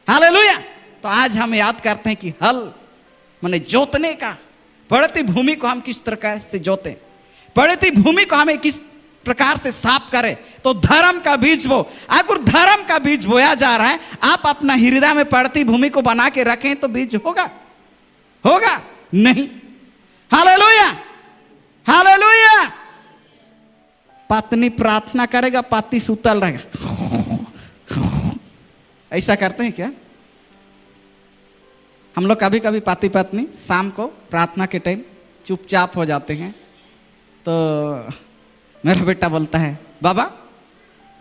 हालेलुया। तो आज हम याद करते हैं कि हल माने जोतने का, पड़ती भूमि को हम किस तरह से जोते, पड़ती भूमि को हमें किस प्रकार से साफ करें। तो धर्म का बीज बो। अगर धर्म का बीज बोया जा रहा है, आप अपना हृदय में पड़ती भूमि को बना के रखें तो बीज होगा? होगा नहीं। Hallelujah, hallelujah. पत्नी प्रार्थना करेगा, पति सुतल रहेगा। ऐसा करते हैं क्या हम लोग? कभी कभी पति पत्नी शाम को प्रार्थना के टाइम चुपचाप हो जाते हैं। तो मेरा बेटा बोलता है, बाबा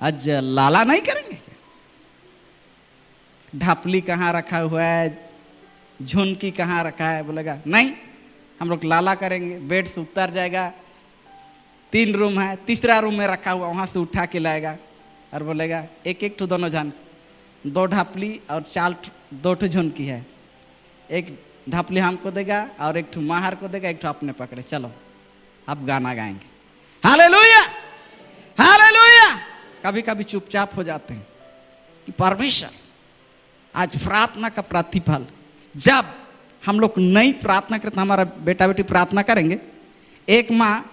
आज लाला नहीं करेंगे क्या? ढापली कहाँ रखा हुआ है, झुनकी कहाँ रखा है? बोलेगा नहीं, हम लोग लाला करेंगे। बेड से उतर जाएगा, 3 रूम है, तीसरा रूम में रखा हुआ, वहां से उठा के लाएगा और बोलेगा एक एक ठो दोनों जन, 2 ढापली और 2 ठो झुनकी है, एक ढापली हमको देगा और एक ठो माहर को देगा, एक ठो अपने पकड़े, चलो आप गाना गाएंगे। Hallelujah, hallelujah. कभी कभी चुपचाप हो जाते हैं कि परमेश्वर आज प्रार्थना का प्रतिफल, जब हम लोग नई प्रार्थना करते, हमारा बेटा बेटी प्रार्थना करेंगे, एक माँ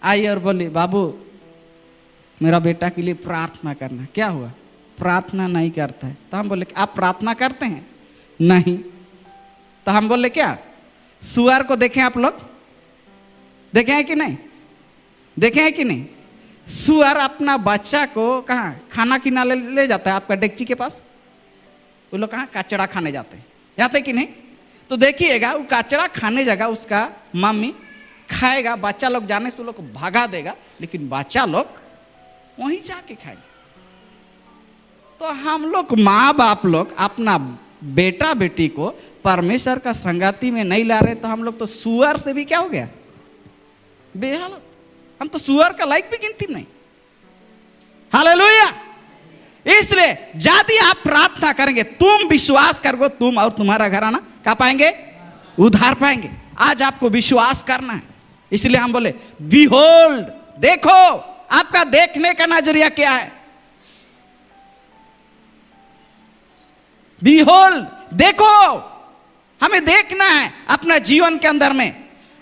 आई और बोली, बाबू मेरा बेटा के लिए प्रार्थना करना। क्या हुआ? प्रार्थना नहीं करता है। तो हम बोले आप प्रार्थना करते हैं? नहीं। तो हम बोले क्या, सुअर को देखें आप लोग, देखे हैं कि नहीं? देखे हैं कि नहीं? सुअर अपना बच्चा को कहाँ खाना खिला ले जाता है? आपका डेगची के पास वो लोग कहाँ कचड़ा खाने जाते हैं कि नहीं? तो देखिएगा वो कचड़ा खाने जगह उसका मम्मी खाएगा, बच्चा लोग जाने से वो लोग भागा देगा, लेकिन बच्चा लोग वहीं जाके खाएंगे। तो हम लोग माँ बाप लोग अपना बेटा बेटी को परमेश्वर का संगति में नहीं ला रहे, तो हम लोग तो सुअर से भी क्या हो गया, बेहालत। हम तो सुअर का लायक भी गिनती नहीं। हालेलुया। इसलिए यदि आप प्रार्थना करेंगे, तुम विश्वास करोगे, तुम और तुम्हारा घराना क्या पाएंगे? उद्धार पाएंगे। आज आपको विश्वास करना है। इसलिए हम बोले बिहोल्ड, देखो। आपका देखने का नजरिया क्या है? बिहोल्ड, देखो। हमें देखना है अपना जीवन के अंदर में,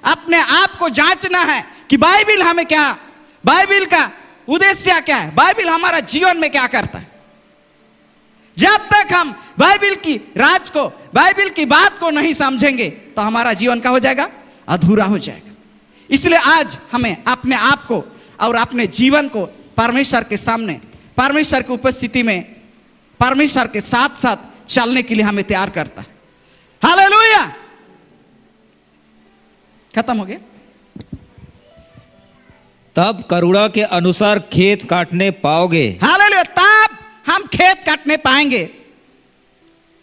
अपने आप को जांचना है कि बाइबिल हमें क्या, बाइबिल का उद्देश्य क्या है, बाइबिल हमारा जीवन में क्या करता है। जब तक हम बाइबिल की राज को, बाइबिल की बात को नहीं समझेंगे, तो हमारा जीवन क्या हो जाएगा? अधूरा हो जाएगा। इसलिए आज हमें अपने आप को और अपने जीवन को परमेश्वर के सामने, परमेश्वर की उपस्थिति में, परमेश्वर के साथ साथ चलने के लिए हमें तैयार करता है। हालेलुया। खत्म हो गया। तब करुणा के अनुसार खेत काटने पाओगे। हालेलुया। तब हम खेत काटने पाएंगे।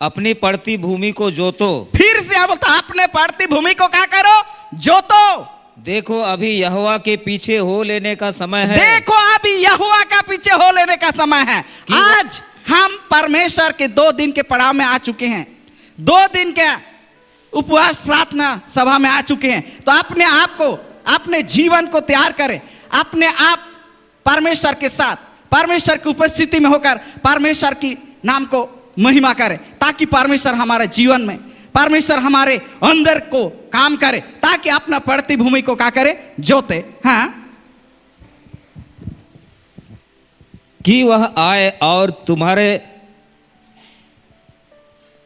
अपनी पड़ती भूमि को जोतो। फिर से हम बोलते, अपने पड़ती भूमि को क्या करो? जोतो। देखो अभी यहोवा के पीछे हो लेने का समय है। देखो अभी यहोवा का पीछे हो लेने का समय है। आज हम परमेश्वर के 2 दिन के पड़ाव में आ चुके हैं, 2 दिन के उपवास प्रार्थना सभा में आ चुके हैं। तो अपने आप को, अपने जीवन को तैयार करें, अपने आप परमेश्वर के साथ, परमेश्वर की उपस्थिति में होकर परमेश्वर की नाम को महिमा करें, ताकि परमेश्वर हमारे जीवन में, परमेश्वर हमारे अंदर को काम करे, ताकि अपना पड़ती भूमि को क्या करे, जोते। हाँ, कि वह आए और तुम्हारे,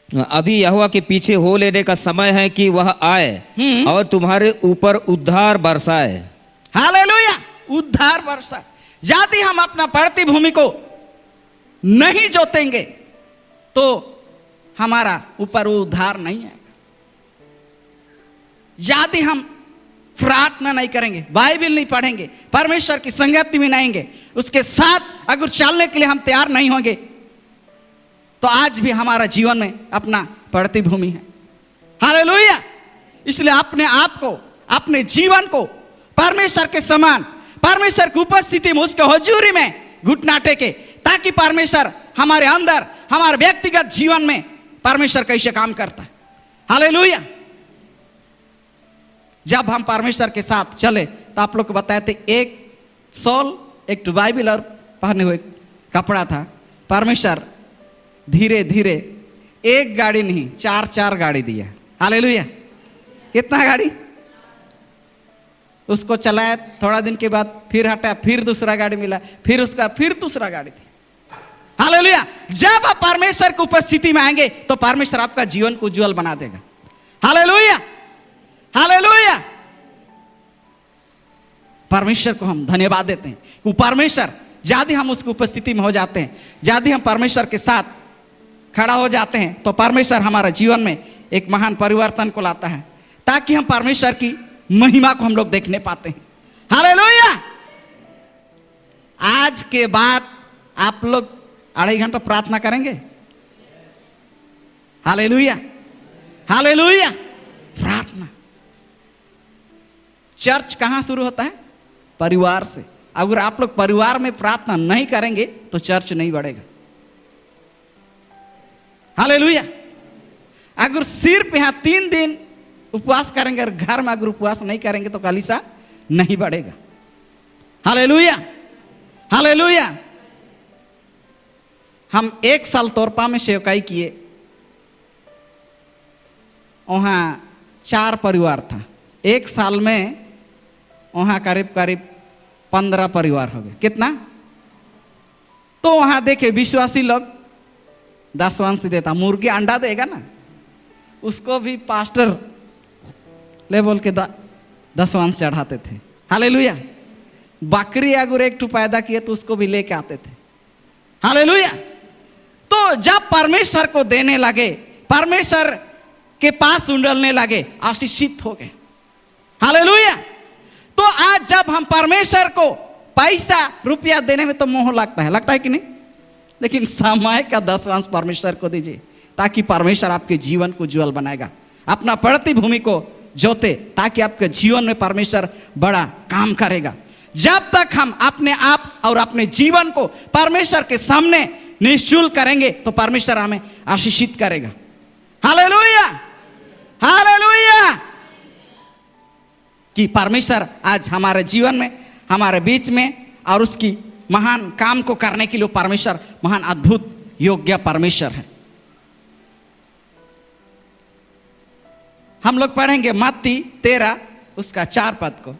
अभी यहोवा के पीछे हो लेने का समय है कि वह आए और तुम्हारे ऊपर उद्धार बरसाए। हालेलुया, उद्धार वर्षा। यदि हम अपना पड़ती भूमि को नहीं जोतेंगे तो हमारा ऊपर वो उद्धार नहीं आएगा। यदि हम प्रार्थना नहीं करेंगे, बाइबल नहीं पढ़ेंगे, परमेश्वर की संगति में नहीं आएंगे, उसके साथ अगर चलने के लिए हम तैयार नहीं होंगे, तो आज भी हमारा जीवन में अपना पड़ती भूमि है। हालेलुया। इसलिए अपने आप को, अपने जीवन को परमेश्वर के समान, परमेश्वर की उपस्थिति में, उसके हुजूरी में घुटना टेके, ताकि परमेश्वर हमारे अंदर, हमारे व्यक्तिगत जीवन में परमेश्वर कैसे काम करता है। हालेलुया। जब हम परमेश्वर के साथ चले तो आप लोग को बताए थे, एक सॉल, एक बाइबल और पहने हुए कपड़ा था। परमेश्वर धीरे धीरे एक गाड़ी नहीं, चार चार गाड़ी दिया। हालेलुया। कितना गाड़ी? उसको चलाया, थोड़ा दिन के बाद फिर हटाया, फिर दूसरा गाड़ी मिला, फिर उसका फिर दूसरा गाड़ी थी। हालेलुया। जब आप परमेश्वर की उपस्थिति में आएंगे तो परमेश्वर आपका जीवन को उज्जवल बना देगा। Hallelujah, hallelujah. परमेश्वर को हम धन्यवाद देते हैं कि परमेश्वर, यदि हम उसकी उपस्थिति में हो जाते हैं, यदि हम परमेश्वर के साथ खड़ा हो जाते हैं, तो परमेश्वर हमारा जीवन में एक महान परिवर्तन को लाता है, ताकि हम परमेश्वर की महिमा को हम लोग देखने पाते हैं। हालेलुया। आज के बाद आप लोग 2.5 घंटा प्रार्थना करेंगे। Hallelujah, hallelujah. प्रार्थना। चर्च कहां शुरू होता है? परिवार से। अगर आप लोग परिवार में प्रार्थना नहीं करेंगे तो चर्च नहीं बढ़ेगा। हालेलुया। अगर सिर्फ यहां 3 दिन उपवास करेंगे और घर में अगर उपवास नहीं करेंगे तो कलीसिया नहीं बढ़ेगा। Hallelujah, hallelujah. हम 1 साल तोरपा में सेवकाई किए, वहां 4 परिवार था। 1 साल में वहां करीब करीब 15 परिवार हो गए। कितना? तो वहां देखे विश्वासी लोग दशवांश देता, मुर्गी अंडा देगा ना, उसको भी पास्टर ले बोल के दशवांश चढ़ाते थे। हालेलुया। बकरी अगर एक टू पैदा किए तो उसको भी लेके आते थे। हालेलुया। तो जब परमेश्वर को देने लगे, परमेश्वर के पास उंडलने लगे, आशीषित हो गए। हालेलुया। तो आज जब हम परमेश्वर को पैसा रुपया देने में तो मोह लगता है कि नहीं? लेकिन समय का दशवांश परमेश्वर को दीजिए, ताकि परमेश्वर आपके जीवन को उज्जवल बनाएगा। अपना पड़ती भूमि को जोते, ताकि आपके जीवन में परमेश्वर बड़ा काम करेगा। जब तक हम अपने आप और अपने जीवन को परमेश्वर के सामने निःशुल्क करेंगे तो परमेश्वर हमें आशीषित करेगा। Hallelujah, hallelujah. कि परमेश्वर आज हमारे जीवन में, हमारे बीच में, और उसकी महान काम को करने के लिए परमेश्वर महान अद्भुत योग्य परमेश्वर है। हम लोग पढ़ेंगे मत्ती 13 उसका 4 पद को।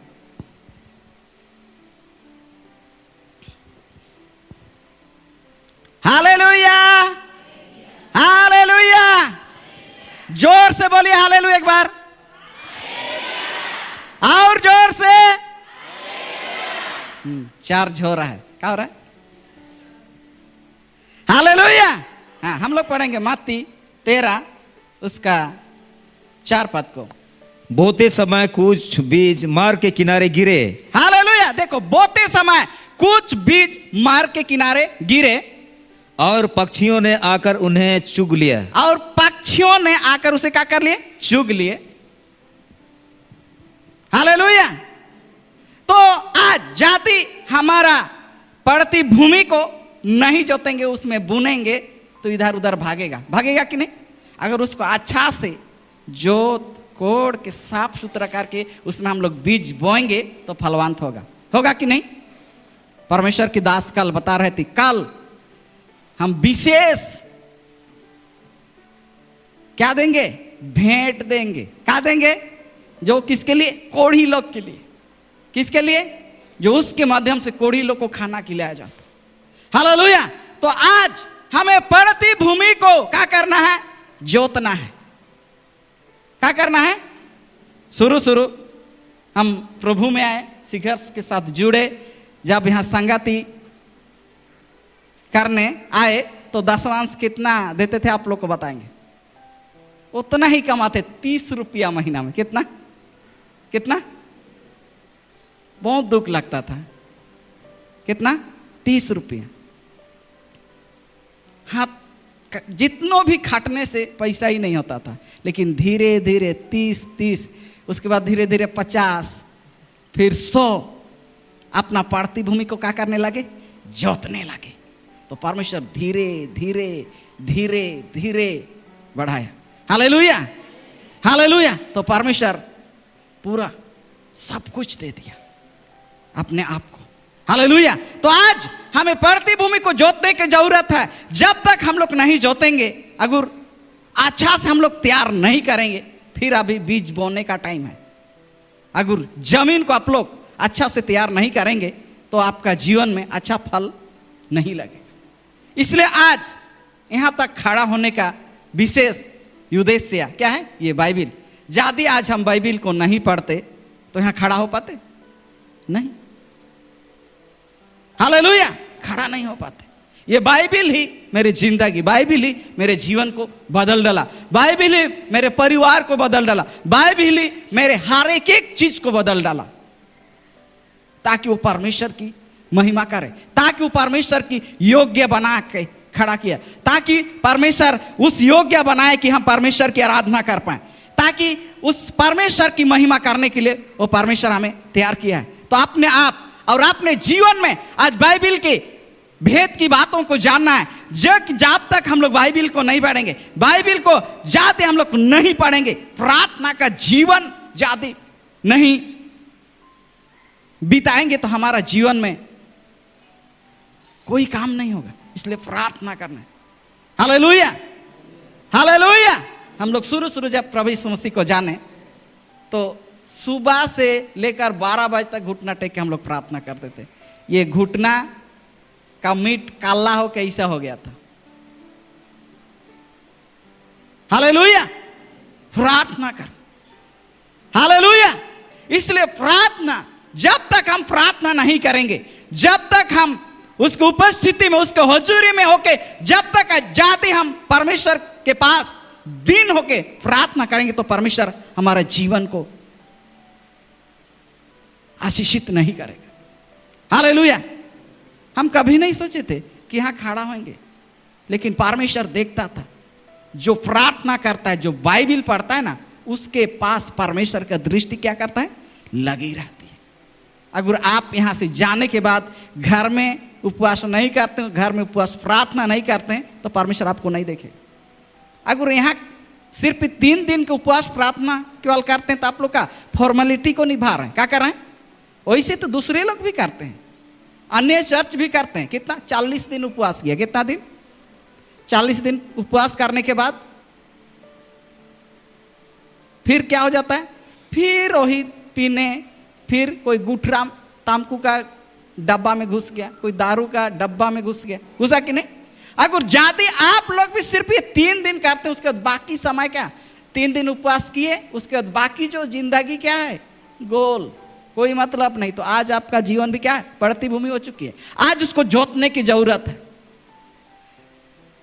Hallelujah, hallelujah. जोर से बोलिए हालेलुया एक बार, और जोर से। 4 झोरा है, क्या हो रहा है? हालेलुया। हाँ, हम लोग पढ़ेंगे मत्ती 13 उसका 4 पद को। बोते समय कुछ बीज मार्ग के किनारे गिरे। हालेलुया। देखो, बोते समय कुछ बीज मार्ग के किनारे गिरे, और पक्षियों ने आकर उन्हें चुग लिया। और पक्षियों ने आकर उसे क्या कर लिए? चुग लिए। हालेलुया। तो आज यदि हमारा पड़ती भूमि को नहीं जोतेंगे, उसमें बुनेंगे, तो इधर उधर भागेगा। भागेगा कि नहीं? अगर उसको अच्छा से जोत कोड़ के साफ सुथरा करके उसमें हम लोग बीज बोएंगे तो फलवंत होगा। होगा कि नहीं? परमेश्वर की दास कल बता रहे थे, कल हम विशेष क्या देंगे? भेंट देंगे। क्या देंगे? जो किसके लिए? कोढ़ी लोग के लिए। किसके लिए? जो उसके माध्यम से कोढ़ी लोग को खाना खिलाया जाता। हालेलुया। तो आज हमें पड़ती भूमि को क्या करना है? जोतना है। क्या करना है? शुरू हम प्रभु में आए, शिखर्स के साथ जुड़े, जब यहाँ संगति करने आए तो दशवांश कितना देते थे आप लोग को बताएंगे। उतना ही कमाते, 30 रुपया महीना में। कितना? कितना? बहुत दुख लगता था। कितना? 30 रुपया। हाथ जितनों भी खाटने से पैसा ही नहीं होता था, लेकिन धीरे धीरे 30, उसके बाद धीरे धीरे 50, फिर 100 अपना पड़ती भूमि को क्या करने लगे? जोतने लगे। तो परमेश्वर धीरे धीरे धीरे धीरे बढ़ाया। Hallelujah, hallelujah. तो परमेश्वर पूरा सब कुछ दे दिया अपने आप को। हालेलुया। तो आज हमें पड़ती भूमि को जोतने की जरूरत है। जब तक हम लोग नहीं जोतेंगे, अगर अच्छा से हम लोग तैयार नहीं करेंगे, फिर अभी बीज बोने का टाइम है। अगर जमीन को आप लोग अच्छा से तैयार नहीं करेंगे तो आपका जीवन में अच्छा फल नहीं लगेगा। इसलिए आज यहां तक खड़ा होने का विशेष उद्देश्य क्या है? ये बाइबिल। यदि आज हम बाइबिल को नहीं पढ़ते तो यहां खड़ा हो पाते नहीं। हालेलुया, खड़ा नहीं हो पाते। ये बाइबिल ही मेरी जिंदगी, बाइबिल ही मेरे जीवन को बदल डाला, बाइबिल ही मेरे परिवार को बदल डाला, बाइबिल ही मेरे हर एक चीज को बदल डाला, ताकि वो परमेश्वर की महिमा करे, ताकि वो परमेश्वर की योग्य बना के खड़ा किया, ताकि परमेश्वर उस योग्य बनाए कि हम परमेश्वर की आराधना कर पाए, ताकि उस परमेश्वर की महिमा करने के लिए वो परमेश्वर हमें तैयार किया है। तो अपने आप और अपने जीवन में आज बाइबिल के भेद की बातों को जानना है। जब तक हम लोग बाइबिल को नहीं पढ़ेंगे, बाइबिल को ज्यादा हम लोग नहीं पढ़ेंगे, प्रार्थना का जीवन ज्यादा नहीं बिताएंगे, तो हमारा जीवन में कोई काम नहीं होगा। इसलिए प्रार्थना करना है। Hallelujah, hallelujah. हम लोग शुरू जब प्रभु यीशु मसीह को जाने तो सुबह से लेकर 12 बजे तक घुटना टेक के हम लोग प्रार्थना करते थे। ये घुटना का मीट काला हो के ऐसा हो गया था। हालेलुया, प्रार्थना कर। हालेलुया। इसलिए प्रार्थना, जब तक हम प्रार्थना नहीं करेंगे, जब तक हम उसकी उपस्थिति में, उसके हुजूरी में होके, जब तक जाते हम परमेश्वर के पास दिन होके प्रार्थना करेंगे, तो परमेश्वर हमारे जीवन को आशीषित नहीं करेगा। हालेलुया। हम कभी नहीं सोचे थे कि यहां खड़ा होंगे, लेकिन परमेश्वर देखता था जो प्रार्थना करता है, जो बाइबिल पढ़ता है ना, उसके पास परमेश्वर का दृष्टि क्या करता है? लगी रहती है। अगर आप यहां से जाने के बाद घर में उपवास नहीं करते हो, घर में उपवास प्रार्थना नहीं करते हैं, तो परमेश्वर आपको नहीं देखेगा। अगर यहां सिर्फ 3 दिन के उपवास प्रार्थना केवल करते हैं, तो आप लोग का फॉर्मेलिटी को निभा रहे हैं। क्या कर रहे हैं? वैसे तो दूसरे लोग भी करते हैं, अन्य चर्च भी करते हैं। कितना? 40 दिन उपवास किया। कितना दिन? 40 दिन उपवास करने के बाद फिर क्या हो जाता है? फिर वही पीने, फिर कोई गुठरा तांबू का डब्बा में घुस गया, कोई दारू का डब्बा में घुस गया। घुसा कि नहीं? अगर ज्यादा आप लोग भी सिर्फ ये 3 दिन करते हैं, उसके बाद बाकी समय क्या? 3 दिन उपवास किए, उसके बाद बाकी जो जिंदगी क्या है? गोल, कोई मतलब नहीं। तो आज आपका जीवन भी क्या है? पड़ती भूमि हो चुकी है। आज उसको जोतने की जरूरत है,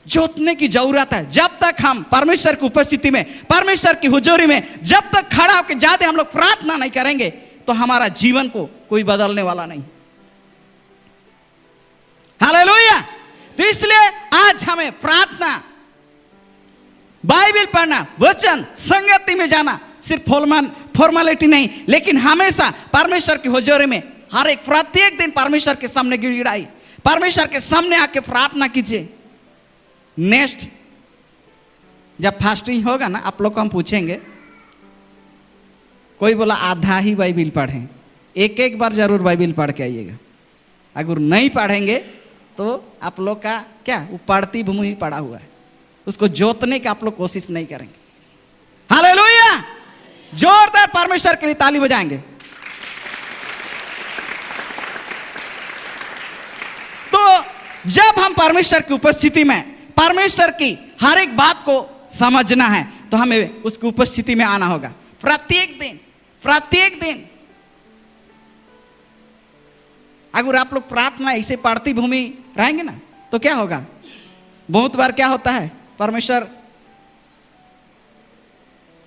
जोतने की जरूरत है। जब तक हम परमेश्वर की उपस्थिति में, परमेश्वर की हुजूरी में जब तक खड़ा होकर ज्यादा हम लोग प्रार्थना नहीं करेंगे, तो हमारा जीवन को कोई बदलने वाला नहीं। हालेलुया। तो इसलिए आज हमें प्रार्थना, बाइबिल पढ़ना, वचन संगति में जाना, सिर्फ फॉर्मेलिटी नहीं, लेकिन हमेशा परमेश्वर की हुजूरी में हर एक प्रत्येक दिन परमेश्वर के सामने गिड़गिड़ाई, परमेश्वर के सामने आके प्रार्थना कीजिए। नेक्स्ट जब फास्टिंग होगा ना, आप लोग को हम पूछेंगे, कोई बोला आधा ही बाइबिल पढ़ें, एक बार जरूर बाइबिल पढ़ के आइएगा। अगर नहीं पढ़ेंगे तो आप लोग का क्या? वो पड़ती भूमि ही पड़ा हुआ है, उसको जोतने की आप लोग कोशिश नहीं करेंगे। हालेलुया। जोरदार परमेश्वर के लिए ताली बजाएंगे। तो जब हम परमेश्वर की उपस्थिति में परमेश्वर की हर एक बात को समझना है तो हमें उसकी उपस्थिति में आना होगा प्रत्येक दिन। अगर आप लोग प्रार्थना ऐसे पढ़ती भूमि रहेंगे ना तो क्या होगा? बहुत बार क्या होता है, परमेश्वर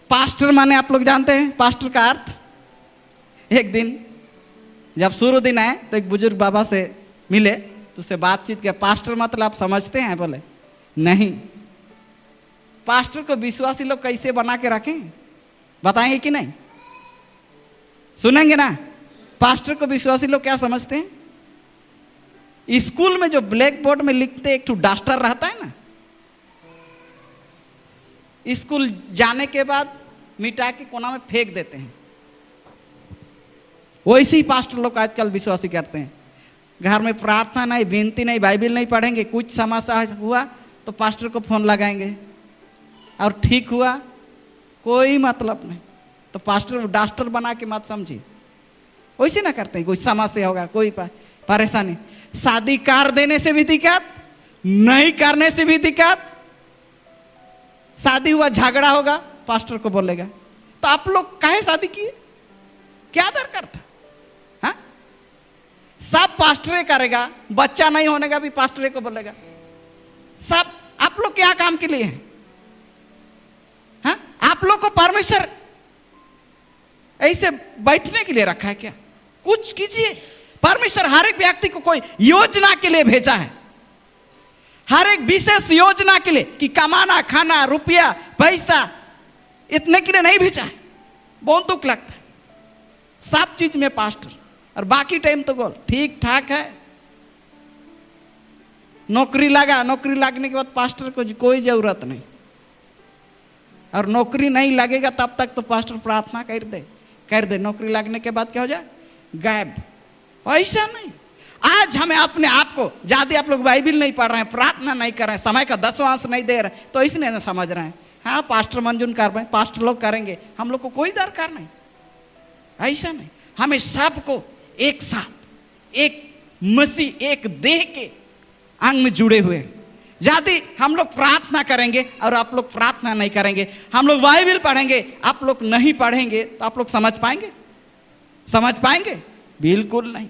पास्टर माने आप लोग जानते हैं पास्टर का अर्थ। एक दिन जब शुरू दिन आए तो एक बुजुर्ग बाबा से मिले तो उससे बातचीत किया, पास्टर मतलब आप समझते हैं? बोले नहीं। पास्टर को विश्वासी लोग कैसे बना के रखें बताएंगे कि नहीं? सुनेंगे ना? पास्टर को विश्वासी लोग क्या समझते हैं? स्कूल में जो ब्लैक बोर्ड में लिखते एक ठो डस्टर रहता है ना, स्कूल जाने के बाद मिटा के कोना में फेंक देते हैं। वैसे ही पास्टर लोग आजकल विश्वासी करते हैं। घर में प्रार्थना नहीं, विनती नहीं, बाइबल नहीं पढ़ेंगे, कुछ समस्या हुआ तो पास्टर को फोन लगाएंगे और ठीक हुआ, कोई मतलब नहीं। तो पास्टर डस्टर बना के मत समझिए, वैसे ना करते हैं। कोई समस्या होगा, कोई परेशानी, शादी कर देने से भी दिक्कत, नहीं करने से भी दिक्कत, शादी हुआ झगड़ा होगा पास्टर को बोलेगा तो आप लोग काहे शादी किए, क्या दरकार था? हाँ, सब पास्टरे करेगा, बच्चा नहीं होने का भी पास्टरे को बोलेगा। सब आप लोग क्या काम के लिए हैं? हाँ, आप लोग को परमेश्वर ऐसे बैठने के लिए रखा है क्या? कुछ कीजिए। परमेश्वर हर एक व्यक्ति को कोई योजना के लिए भेजा है, हर एक विशेष योजना के लिए कि कमाना, खाना, रुपया, पैसा, इतने के लिए नहीं भेजा है। बहुत दुख लगता है। सब चीज में पास्टर और बाकी टाइम तो बोल ठीक ठाक है। नौकरी लगा, नौकरी लगने के बाद पास्टर को कोई जरूरत नहीं, और नौकरी नहीं लगेगा तब तक तो पास्टर प्रार्थना कर दे। नौकरी लगने के बाद क्या हो जाए? गायब। ऐसा नहीं। आज हमें अपने आप को ज्यादा, आप लोग बाइबल नहीं पढ़ रहे हैं, प्रार्थना नहीं कर रहे हैं, समय का 10वां नहीं दे रहे तो इसलिए ना समझ रहे हैं हाँ पास्टर मंजून कर रहे हैं, पास्टर लोग करेंगे, हम लोग को कोई दरकार नहीं। ऐसा नहीं। हमें सबको एक साथ, एक मसीह, एक देह के अंग में जुड़े हुए हैं। यदि हम लोग प्रार्थना करेंगे और आप लोग प्रार्थना नहीं करेंगे, हम लोग बाइबल पढ़ेंगे, आप लोग नहीं पढ़ेंगे, तो आप लोग समझ पाएंगे? समझ पाएंगे? बिल्कुल नहीं।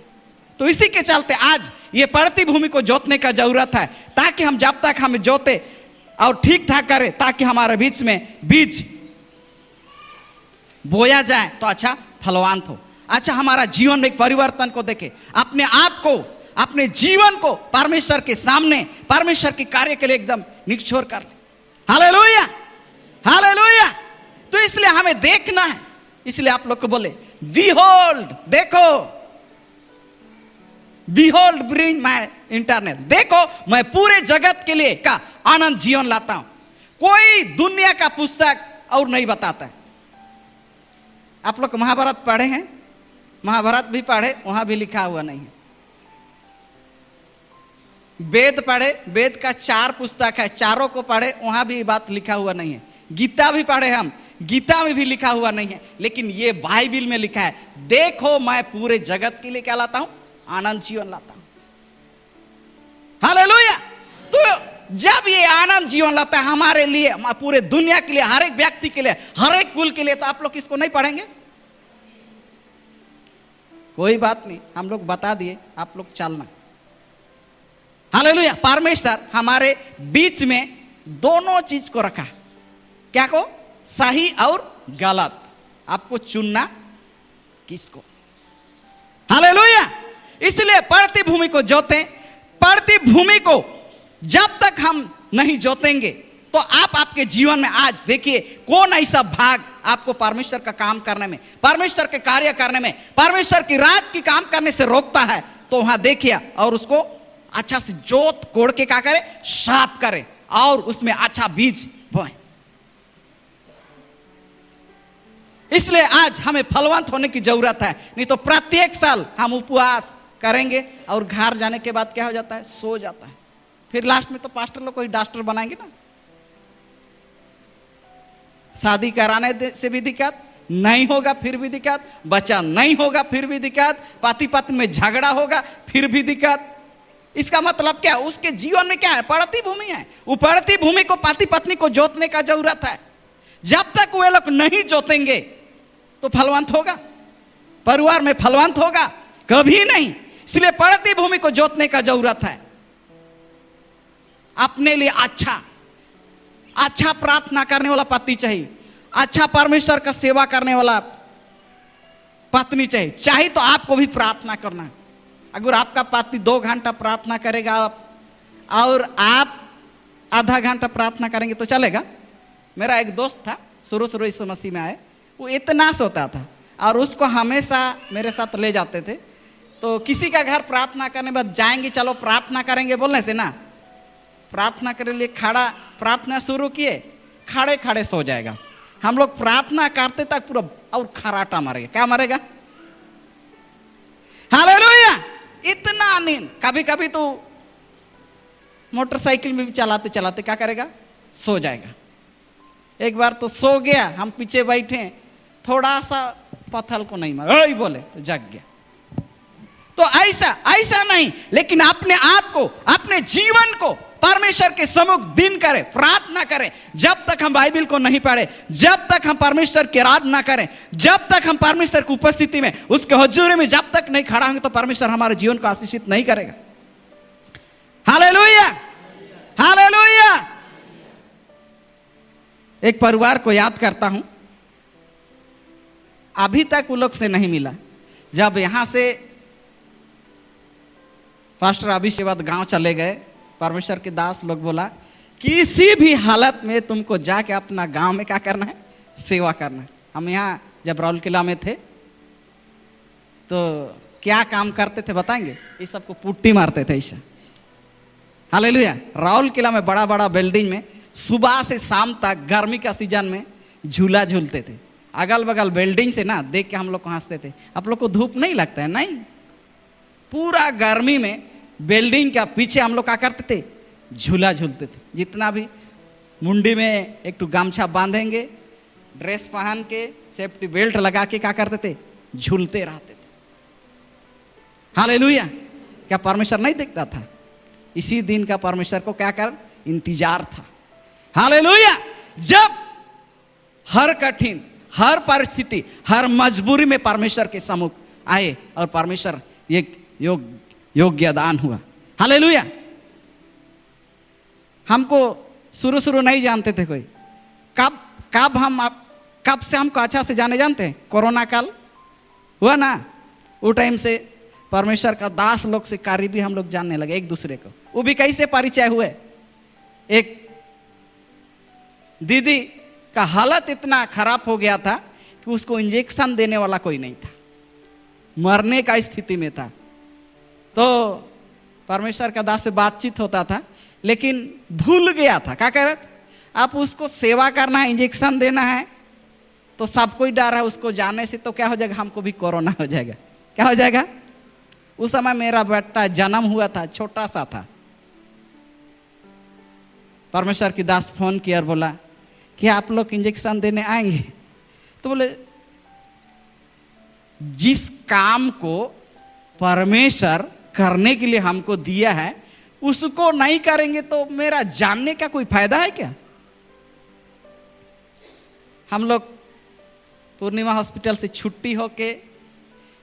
तो इसी के चलते आज ये पड़ती भूमि को जोतने का जरूरत है, ताकि हम जब तक हम जोते और ठीक ठाक करें, ताकि हमारे बीच में बीज बोया जाए तो अच्छा फलवांत हो। अच्छा, हमारा जीवन में एक परिवर्तन को देखे, अपने आप को, अपने जीवन को परमेश्वर के सामने, परमेश्वर के कार्य के लिए एकदम निक्षोर कर ले। Hallelujah, hallelujah. तो इसलिए हमें देखना है। इसलिए आप लोग को बोले बिहोल्ड, देखो, बिहोल्ड ब्रिंग माय इंटरनल, देखो मैं पूरे जगत के लिए का आनंद जीवन लाता हूं। कोई दुनिया का पुस्तक और नहीं बताता है। आप लोग महाभारत पढ़े हैं? महाभारत भी पढ़े, वहां भी लिखा हुआ नहीं है। वेद पढ़े, वेद का 4 पुस्तक है, चारों को पढ़े, वहां भी बात लिखा हुआ नहीं है। गीता भी पढ़े हम, गीता में भी लिखा हुआ नहीं है। लेकिन ये बाइबल में लिखा है, देखो मैं पूरे जगत के लिए क्या लाता हूं? आनंद जीवन लाता हूं। हालेलुया। तो जब ये आनंद जीवन लाता है हमारे लिए, पूरे दुनिया के लिए, हर एक व्यक्ति के लिए, हर एक कुल के लिए, तो आप लोग इसको नहीं पढ़ेंगे? कोई बात नहीं, हम लोग बता दिए, आप लोग चलना। हालेलुया। परमेश्वर हमारे बीच में दोनों चीज को रखा। क्या को? सही और गलत। आपको चुनना किसको। हालेलुया। इसलिए पड़ती भूमि को जोतें। पड़ती भूमि को जब तक हम नहीं जोतेंगे तो आप आपके जीवन में आज देखिए कौन ऐसा भाग आपको परमेश्वर का काम करने में, परमेश्वर के कार्य करने में, परमेश्वर की राज की काम करने से रोकता है। तो वहां देखिए और उसको अच्छा से जोत कोड़ के क्या करे? साफ करे और उसमें अच्छा बीज बोए। इसलिए आज हमें फलवंत होने की जरूरत है। नहीं तो प्रत्येक साल हम उपवास करेंगे और घर जाने के बाद क्या हो जाता है? सो जाता है। फिर लास्ट में तो पास्टर लोग कोई डॉक्टर बनाएंगे ना, शादी कराने से भी दिक्कत, नहीं होगा फिर भी दिक्कत, बच्चा नहीं होगा फिर भी दिक्कत, पति पत्नी में झगड़ा होगा फिर भी दिक्कत। इसका मतलब क्या? उसके जीवन में क्या है? पड़ती भूमि है। वो पड़ती भूमि को पति पत्नी को जोतने का जरूरत है। जब तक वे लोग नहीं जोतेंगे तो फलवंत होगा, परिवार में फलवंत होगा? कभी नहीं। इसलिए पड़ती भूमि को जोतने का जरूरत है। अपने लिए अच्छा प्रार्थना करने वाला पति चाहिए, अच्छा परमेश्वर का सेवा करने वाला पत्नी चाहिए। चाहे तो आपको भी प्रार्थना करना। अगर आपका पति 2 घंटा प्रार्थना करेगा और आप आधा घंटा प्रार्थना करेंगे तो चलेगा? मेरा एक दोस्त था, शुरू इस मसीह में आए, वो इतना सोता था और उसको हमेशा मेरे साथ ले जाते थे। तो किसी का घर प्रार्थना करने बाद जाएंगे, चलो प्रार्थना करेंगे बोलने से ना, प्रार्थना करने लिए खड़ा, प्रार्थना शुरू किए, खड़े खड़े सो जाएगा। हम लोग प्रार्थना करते तक पूरा और खराटा मारेगा। क्या मारेगा? हालेलुया! इतना नींद। कभी कभी तो मोटरसाइकिल में भी चलाते चलाते क्या करेगा? सो जाएगा। एक बार तो सो गया, हम पीछे बैठे, थोड़ा सा पत्थर को नहीं मारा, ओए बोले तो जग गया। तो ऐसा नहीं, लेकिन अपने आप को, अपने जीवन को परमेश्वर के सम्मुख दिन करें, प्रार्थना करें। जब तक हम बाइबल को नहीं पढ़े, जब तक हम परमेश्वर की आराधना करें, जब तक हम परमेश्वर की उपस्थिति में, उसके हुजूरी में जब तक नहीं खड़ा होंगे तो परमेश्वर हमारे जीवन को आशीषित नहीं करेगा। हालेलुया! हालेलुया! एक परिवार को याद करता हूं, अभी तक वो लोग से नहीं मिला। जब यहां से पास्टर अभी के बाद गांव चले गए, परमेश्वर के दास लोग बोला किसी भी हालत में तुमको जाके अपना गांव में क्या करना है? सेवा करना है। हम यहाँ जब राउल किला में थे तो क्या काम करते थे बताएंगे? इस सबको पुट्टी मारते थे ऐसा। हालेलुया! राउल किला में बड़ा बड़ा बिल्डिंग में सुबह से शाम तक गर्मी का सीजन में झूला झूलते थे। अगल बगल बिल्डिंग से ना देख के हम लोग को हंसते थे। आप लोग को धूप नहीं लगता है? नहीं। पूरा गर्मी में बिल्डिंग का पीछे हम लोग क्या करते थे? झूला झूलते थे। जितना भी मुंडी में एक तो गमछा बांधेंगे, ड्रेस पहन के, सेफ्टी बेल्ट लगा के क्या करते थे? झूलते रहते थे। हालेलुया! क्या परमेश्वर नहीं देखता था? इसी दिन का परमेश्वर को क्या कर इंतजार था। हालेलुया! जब हर कठिन, हर परिस्थिति, हर मजबूरी में परमेश्वर के सम्मुख आए और परमेश्वर एक योग्य दान हुआ। हालेलुया! हमको शुरू नहीं जानते थे कोई। कब से हमको अच्छा से जानते हैं? कोरोना काल हुआ ना, वो टाइम से परमेश्वर का दास लोग से करीबी हम लोग जानने लगे एक दूसरे को। वो भी कैसे परिचय हुए? एक दीदी का हालत इतना खराब हो गया था कि उसको इंजेक्शन देने वाला कोई नहीं था, मरने का स्थिति में था। तो परमेश्वर का दास से बातचीत होता था, लेकिन भूल गया था। क्या कह रहे थे? आप उसको सेवा करना है, इंजेक्शन देना है, तो सब कोई डर है उसको जाने से, तो क्या हो जाएगा? हमको भी कोरोना हो जाएगा। क्या हो जाएगा? उस समय मेरा बेटा जन्म हुआ था, छोटा सा था। परमेश्वर की दास फोन किया और बोला कि आप लोग इंजेक्शन देने आएंगे? तो बोले जिस काम को परमेश्वर करने के लिए हमको दिया है उसको नहीं करेंगे तो मेरा जानने का कोई फायदा है क्या? हम लोग पूर्णिमा हॉस्पिटल से छुट्टी होके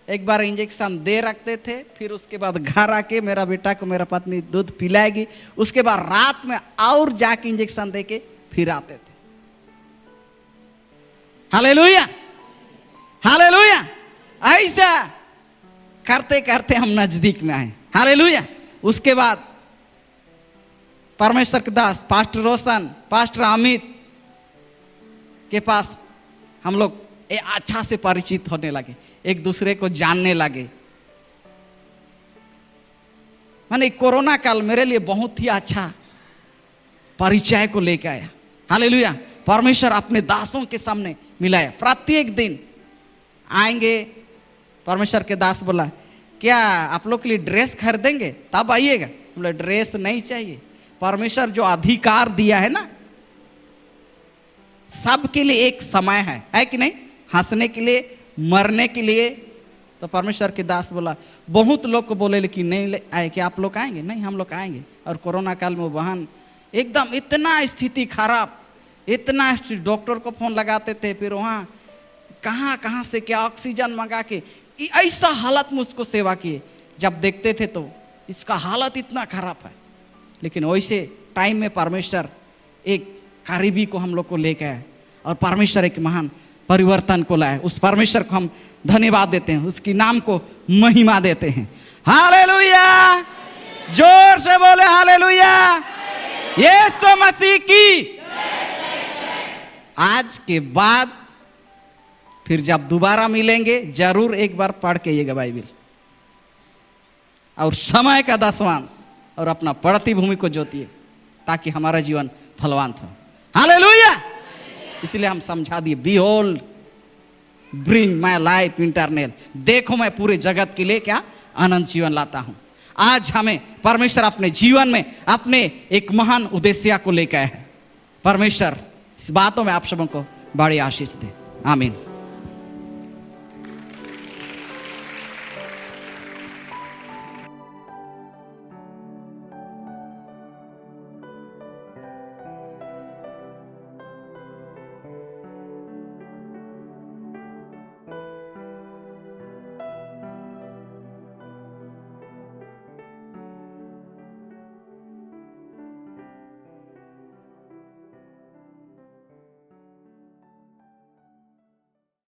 एक बार इंजेक्शन दे रखते थे, फिर उसके बाद घर आके मेरा बेटा को मेरा पत्नी दूध पिलाएगी, उसके बाद रात में और जाके इंजेक्शन दे के फिर आते थे। हालेलुया! हालेलुया! ऐसा करते करते हम नजदीक में आए। हालेलुया! उसके बाद परमेश्वर के दास पास्टर रोशन, पास्टर अमित के पास हम लोग अच्छा से परिचित होने लगे, एक दूसरे को जानने लगे। माने कोरोना काल मेरे लिए बहुत ही अच्छा परिचय को लेकर आया। हालेलुया! परमेश्वर अपने दासों के सामने मिलाया। प्रत्येक दिन आएंगे, परमेश्वर के दास बोला क्या आप लोग के लिए ड्रेस खरीदेंगे तब आइएगा? बोले ड्रेस नहीं चाहिए, परमेश्वर जो अधिकार दिया है ना, सबके लिए एक समय है कि नहीं? हंसने के लिए, मरने के लिए। तो परमेश्वर के दास बोला, बहुत लोग को बोले लेकिन नहीं आए, कि आप लोग आएंगे? नहीं, हम लोग आएंगे। और कोरोना काल में वो बहन एकदम इतना स्थिति खराब, इतना डॉक्टर को फोन लगाते थे, फिर वहाँ कहाँ कहाँ से क्या ऑक्सीजन मंगा के ऐसा हालत में उसको सेवा किए। जब देखते थे तो इसका हालत इतना खराब है, लेकिन वैसे टाइम में परमेश्वर एक करीबी को हम लोग को लेकर आए और परमेश्वर एक महान परिवर्तन को लाए। उस परमेश्वर को हम धन्यवाद देते हैं, उसकी नाम को महिमा देते हैं। हालेलुया! जोर से बोले हालेलुया! यीशु मसीह की। आज के बाद फिर जब दोबारा मिलेंगे जरूर एक बार पढ़ के आइएगा बाइबल और समय का दशवांश और अपना पड़ती भूमि को जोतिए, ताकि हमारा जीवन फलवान हो। हालेलुया! इसलिए हम समझा दिए, behold bring my life internal, देखो मैं पूरे जगत के लिए क्या अनंत जीवन लाता हूं। आज हमें परमेश्वर अपने जीवन में अपने एक महान उद्देश्य को लेकर है। परमेश्वर इस बातों में आप सबों को बड़ी आशीष दे। आमीन।